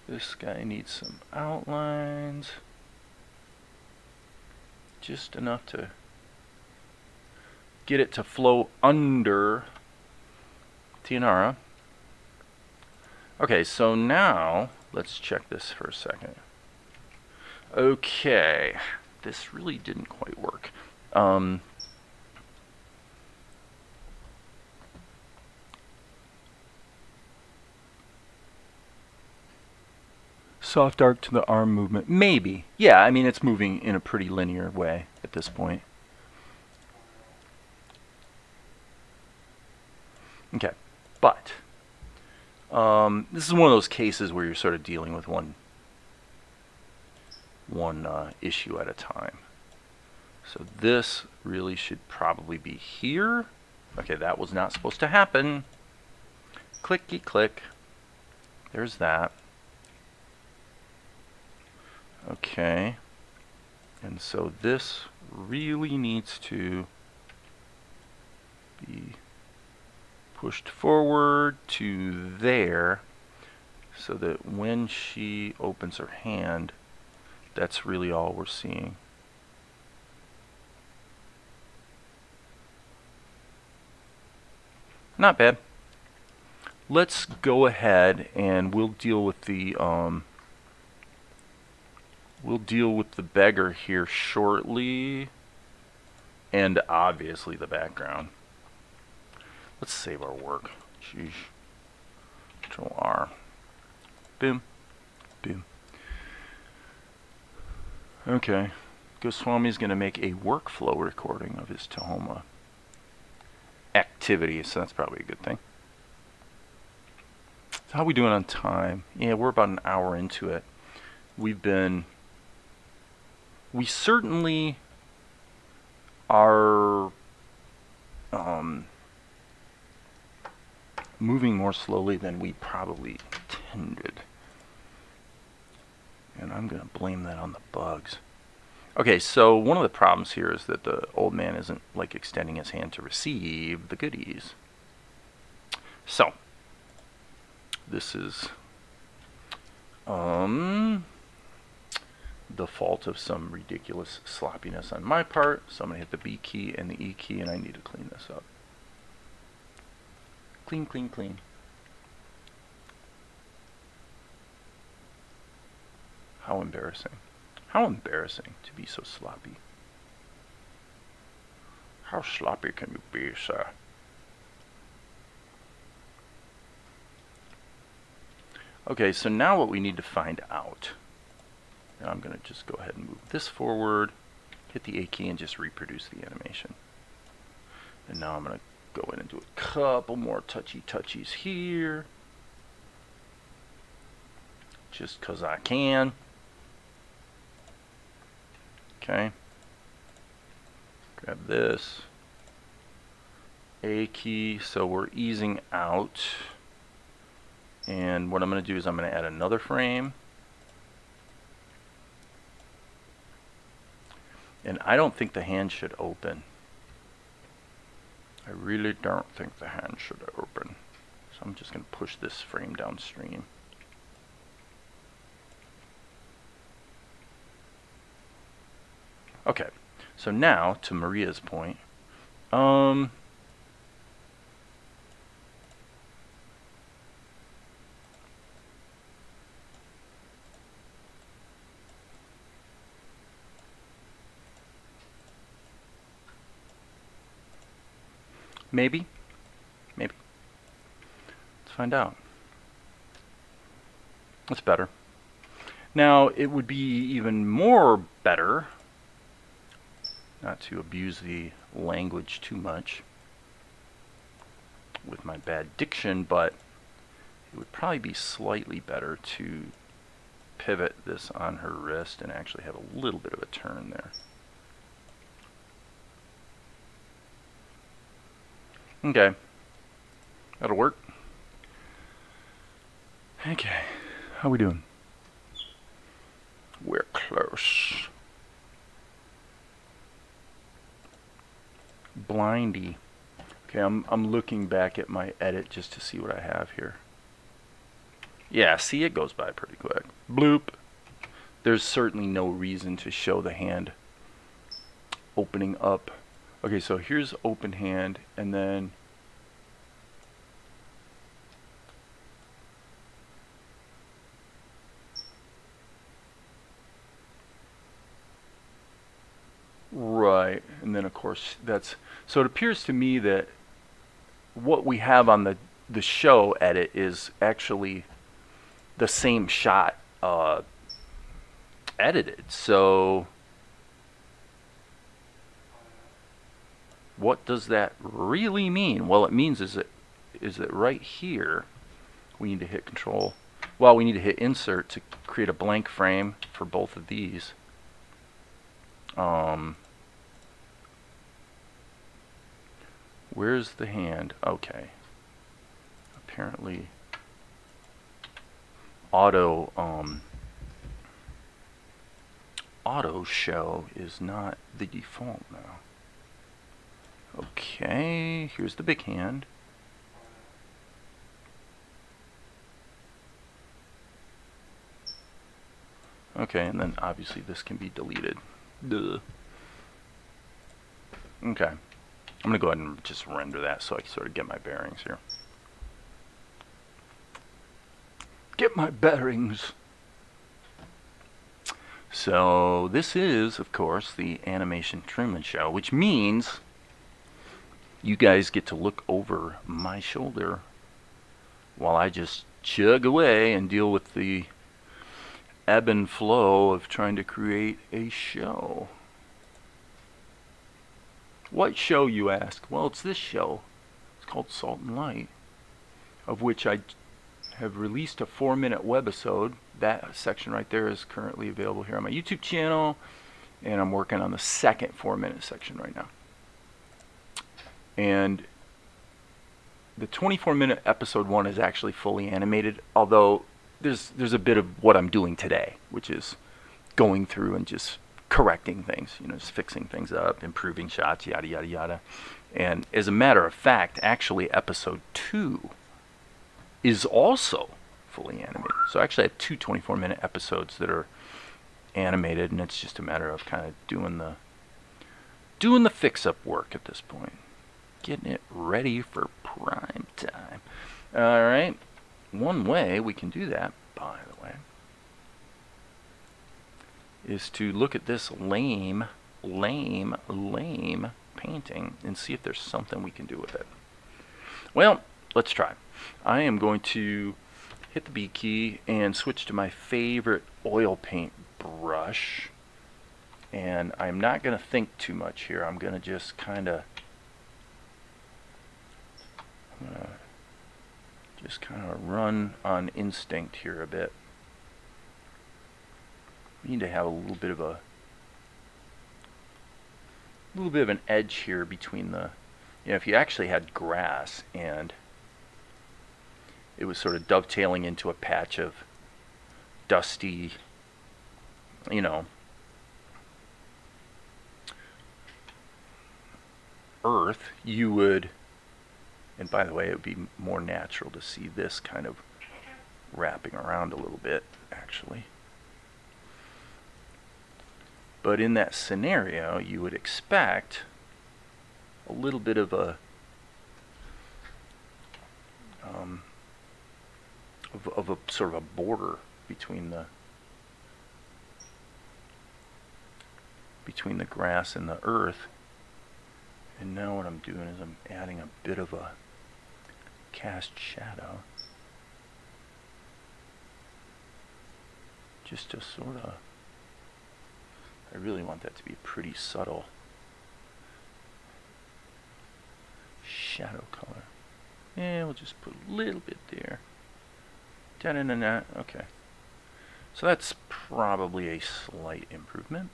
S2: This guy needs some outlines. Just enough to get it to flow under Tianara. Okay, so now let's check this for a second. Okay, this really didn't quite work. Soft arc to the arm movement. Maybe. Yeah, I mean, it's moving in a pretty linear way at this point. Okay, but this is one of those cases where you're sort of dealing with one issue at a time. So this really should probably be here. Okay, that was not supposed to happen. Clicky click. There's that. Okay. And so this really needs to be pushed forward to there so that when she opens her hand, that's really all we're seeing. Not bad. Let's go ahead and we'll deal with the beggar here shortly, and obviously the background. Let's save our work. Sheesh. Control R. Boom. Boom. Okay. Goswami's going to make a workflow recording of his Tahoma activity, so that's probably a good thing. So how are we doing on time? Yeah, we're about an hour into it. We certainly are moving more slowly than we probably intended. And I'm going to blame that on the bugs. Okay, so one of the problems here is that the old man isn't like extending his hand to receive the goodies. So, this is the fault of some ridiculous sloppiness on my part. So I'm going to hit the B key and the E key, and I need to clean this up. Clean, clean, clean. How embarrassing. How embarrassing to be so sloppy. How sloppy can you be, sir? Okay, so now what we need to find out. Now I'm going to just go ahead and move this forward, hit the A key, and just reproduce the animation. And now I'm going to go in and do a couple more touchies here. Just because I can. Okay. Grab this. A key, so we're easing out. And what I'm going to do is I'm going to add another frame. And I don't think the hand should open. I really don't think the hand should open. So I'm just going to push this frame downstream. Okay, so now to Maria's point. Maybe. Let's find out. That's better. Now, it would be even more better, not to abuse the language too much with my bad diction, but it would probably be slightly better to pivot this on her wrist and actually have a little bit of a turn there. Okay, that'll work. Okay, how we doing? We're close. Blindy. Okay, I'm looking back at my edit just to see what I have here. Yeah, see, it goes by pretty quick. Bloop. There's certainly no reason to show the hand opening up. Okay, so here's open hand, and then right, and then of course that's, so it appears to me that what we have on the show edit is actually the same shot edited. So what does that really mean? Well, it means is that right here we need to hit control. Well, we need to hit insert to create a blank frame for both of these. Where's the hand? Okay. Apparently auto show is not the default now. Okay, here's the big hand. Okay, and then obviously this can be deleted. Duh. Okay, I'm gonna go ahead and just render that so I can sort of get my bearings here. Get my bearings. So this is, of course, the animation Truman Show, which means you guys get to look over my shoulder while I just chug away and deal with the ebb and flow of trying to create a show. What show, you ask? Well, it's this show. It's called Salt and Light, of which I have released a 4-minute webisode. That section right there is currently available here on my YouTube channel, and I'm working on the second 4-minute section right now. And the 24-minute episode 1 is actually fully animated, although there's a bit of what I'm doing today, which is going through and just correcting things, you know, just fixing things up, improving shots, yada yada yada. And as a matter of fact, actually episode 2 is also fully animated. So I actually have two 24-minute episodes that are animated, and it's just a matter of kind of doing the fix-up work at this point, getting it ready for prime time. All right, one way we can do that, by the way, is to look at this lame painting and see if there's something we can do with it. Well, let's try. I am going to hit the B key and switch to my favorite oil paint brush. And I'm not going to think too much here. I'm going to just kind of run on instinct here a bit. We need to have a little bit of an edge here between the, if you actually had grass and it was sort of dovetailing into a patch of dusty, earth, you would, and by the way, it would be more natural to see this kind of wrapping around a little bit, actually. But in that scenario, you would expect a little bit of a sort of a border between the grass and the earth. And now what I'm doing is I'm adding a bit of a cast shadow, just to sort of, I really want that to be pretty subtle shadow color. Yeah, we'll just put a little bit there. Da-da-da-da. Okay. So that's probably a slight improvement.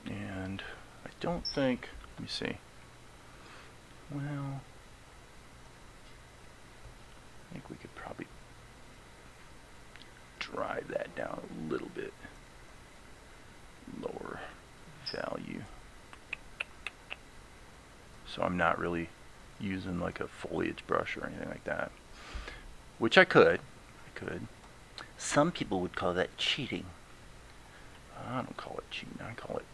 S2: And I don't think, let me see. Well, I think we could probably drive that down a little bit. Lower value. So I'm not really using like a foliage brush or anything like that. Which I could. Some people would call that cheating. I don't call it cheating. I call it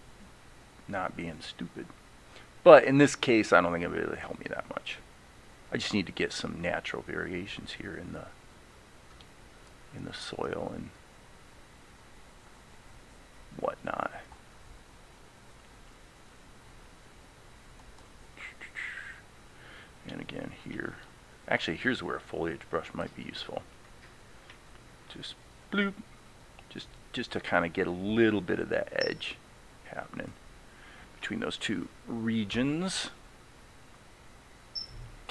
S2: not being stupid. But in this case, I don't think it really helped me that much. I just need to get some natural variations here in the soil and whatnot. And again here, actually here's where a foliage brush might be useful. Just bloop, just to kind of get a little bit of that edge happening between those two regions.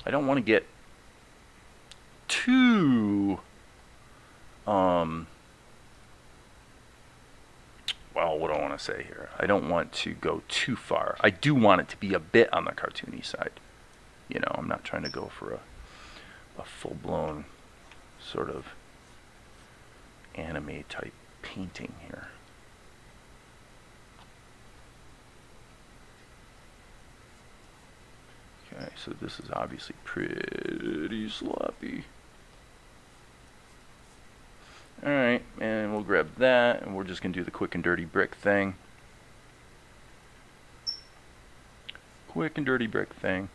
S2: I don't want to get too well, what do I want to say here? I don't want to go too far. I do want it to be a bit on the cartoony side. I'm not trying to go for a full-blown sort of anime type painting here. Okay, so this is obviously pretty sloppy. Alright, and we'll grab that, and we're just going to do the quick and dirty brick thing. Quick and dirty brick thing.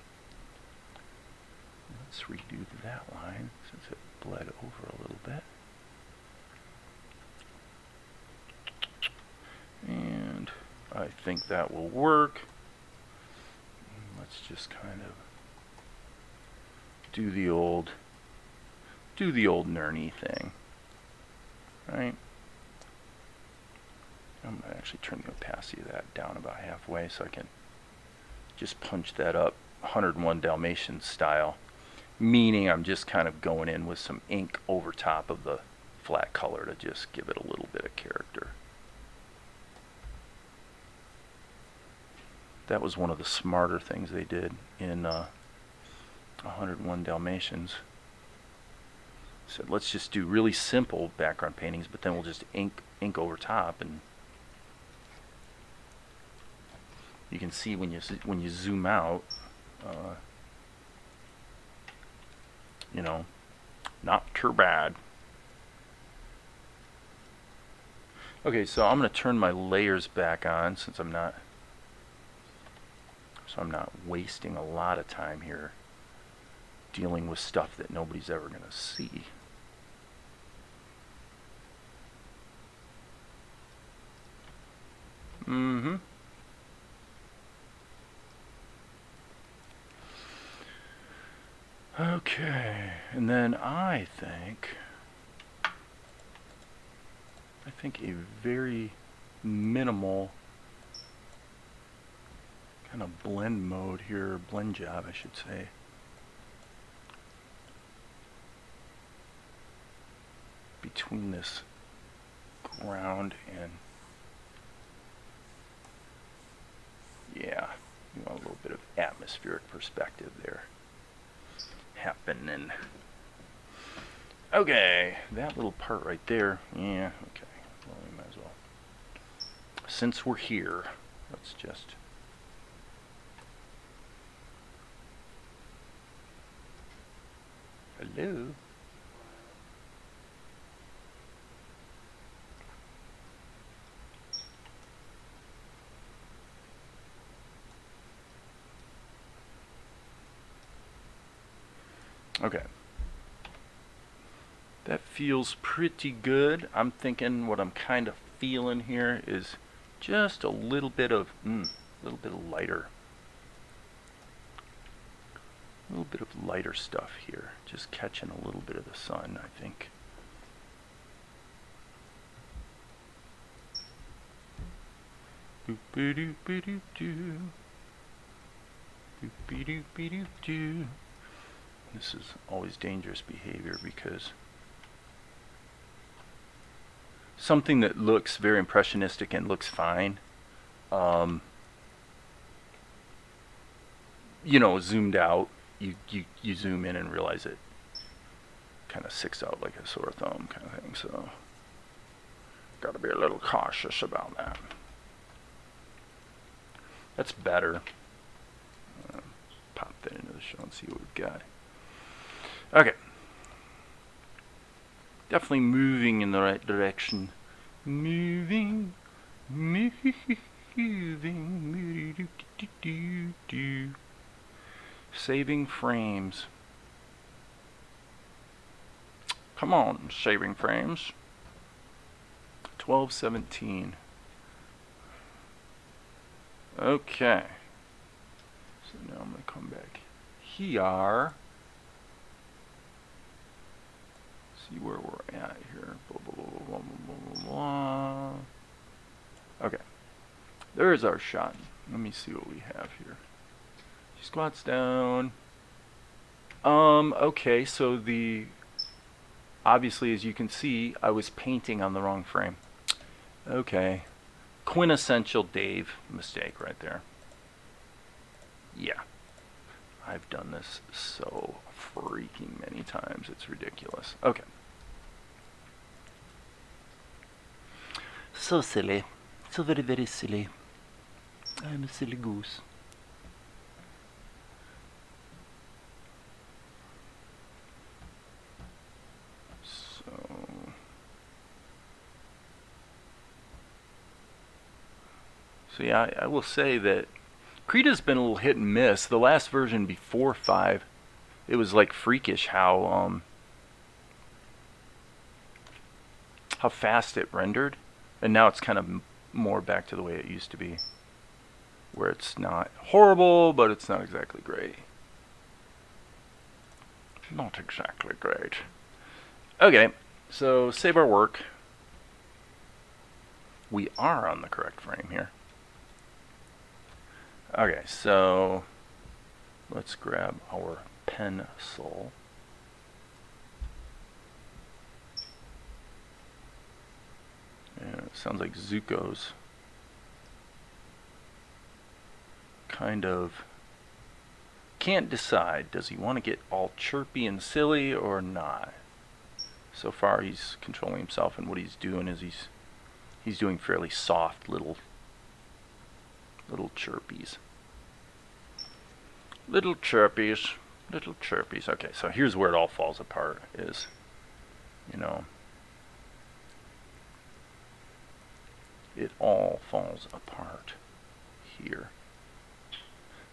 S2: Let's redo that line since it bled over a little bit. And I think that will work. Let's just kind of do the old nerdy thing. Right? I'm going to actually turn the opacity of that down about halfway so I can just punch that up 101 Dalmatians style. Meaning I'm just kind of going in with some ink over top of the flat color to just give it a little bit of character. That was one of the smarter things they did in 101 Dalmatians. So let's just do really simple background paintings, but then we'll just ink over top, and you can see when you zoom out, not too bad. Okay, so I'm going to turn my layers back on since I'm not wasting a lot of time here dealing with stuff that nobody's ever going to see. Okay, and then I think a very minimal kind of blend mode here, blend job I should say. Between this ground and, yeah, you want a little bit of atmospheric perspective there happening. Okay, that little part right there, yeah, okay, well, we might as well. Since we're here, let's just hello. Okay. That feels pretty good. I'm thinking what I'm kind of feeling here is just a little bit of lighter. A little bit of lighter stuff here. Just catching a little bit of the sun, I think. Boop-a-doop-a-doop-doo. Boop-a-doop-a-doop-doo. This is always dangerous behavior because something that looks very impressionistic and looks fine, you know, zoomed out, you zoom in and realize it kind of sticks out like a sore thumb kind of thing, so gotta be a little cautious about that. That's better. Pop that into the show and see what we've got. Okay. Definitely moving in the right direction. Moving. Saving frames. Come on, saving frames. 12:17. Okay. So now I'm going to come back here. See where we're at here. Blah, blah, blah, blah, blah, blah, blah. Okay. There's our shot. Let me see what we have here. She squats down. Okay, so obviously, as you can see, I was painting on the wrong frame. Okay. Quintessential Dave mistake right there. Yeah. I've done this so freaking many times, it's ridiculous. Okay. So silly. So very, very silly. I'm a silly goose. So yeah, I will say that Krita's been a little hit and miss. The last version before 5, it was like freakish how fast it rendered, and now it's kind of more back to the way it used to be, where it's not horrible, but it's not exactly great. Not exactly great. Okay, so save our work. We are on the correct frame here. Okay, so let's grab our pencil. And it sounds like Zuko's kind of can't decide. Does he want to get all chirpy and silly or not? So far he's controlling himself, and what he's doing is he's doing fairly soft little chirpies. Little chirpies. Okay, so here's where it all falls apart is, you know, it all falls apart here.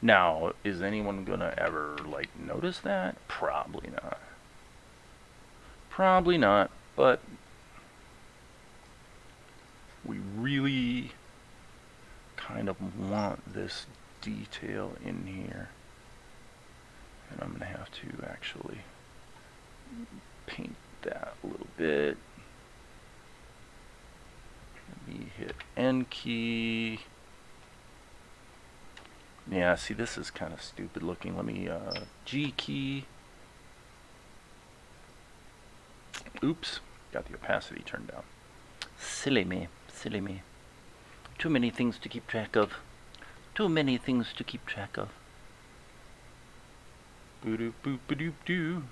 S2: Now, is anyone gonna ever, like, notice that? Probably not. Probably not, but we really kind of want this detail in here. And I'm going to have to actually paint that a little bit. Let me hit N key. Yeah, see, this is kind of stupid looking. Let me G key. Oops, got the opacity turned down. Silly me, silly me. Too many things to keep track of. Too many things to keep track of. Boo-doop, boop-a-doop doo.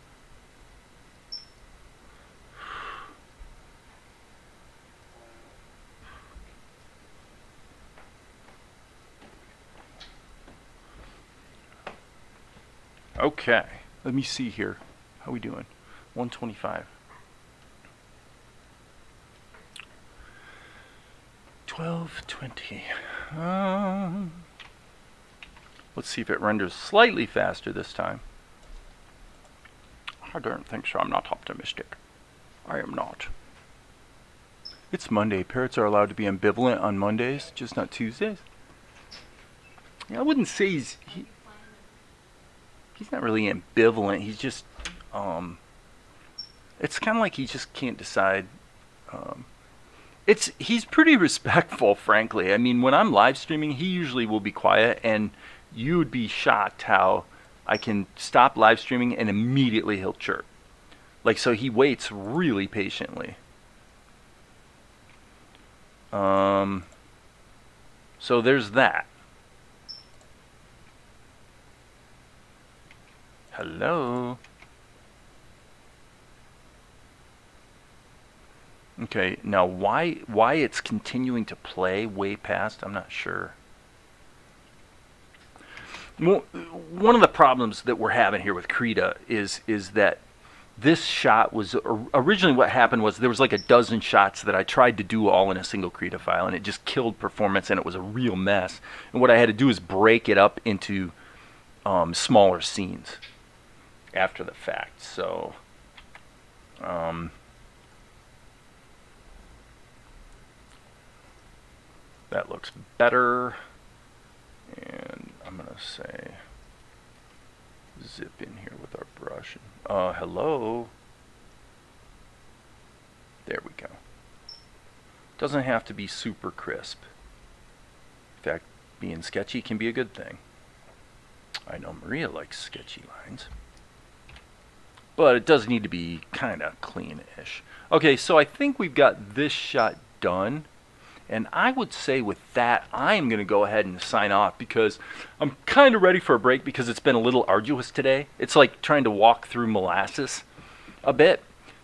S2: Okay, let me see here. How we doing? 125. 1220. Let's see if it renders slightly faster this time. I don't think so. I'm not optimistic. I am not. It's Monday. Parrots are allowed to be ambivalent on Mondays, just not Tuesdays. Yeah, I wouldn't say he's not really ambivalent. He's just it's kind of like he just can't decide. He's pretty respectful, frankly. I mean, when I'm live streaming, he usually will be quiet, and you would be shocked how I can stop live streaming and immediately he'll chirp. Like, so he waits really patiently. So there's that. Hello. Okay, now why it's continuing to play way past, I'm not sure. Well, one of the problems that we're having here with Krita is that this shot was originally, what happened was there was like a dozen shots that I tried to do all in a single Krita file, and it just killed performance, and it was a real mess. And what I had to do is break it up into smaller scenes after the fact. So that looks better. And I'm going to say zip in here with our brush. Hello. There we go. Doesn't have to be super crisp. In fact, being sketchy can be a good thing. I know Maria likes sketchy lines. But it does need to be kind of clean-ish. Okay, so I think we've got this shot done. And I would say with that, I'm going to go ahead and sign off because I'm kind of ready for a break because it's been a little arduous today. It's like trying to walk through molasses a bit.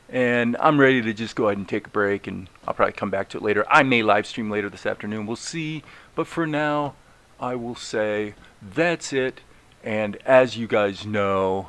S2: And I'm ready to just go ahead and take a break, and I'll probably come back to it later. I may live stream later this afternoon. We'll see. But for now, I will say that's it. And as you guys know,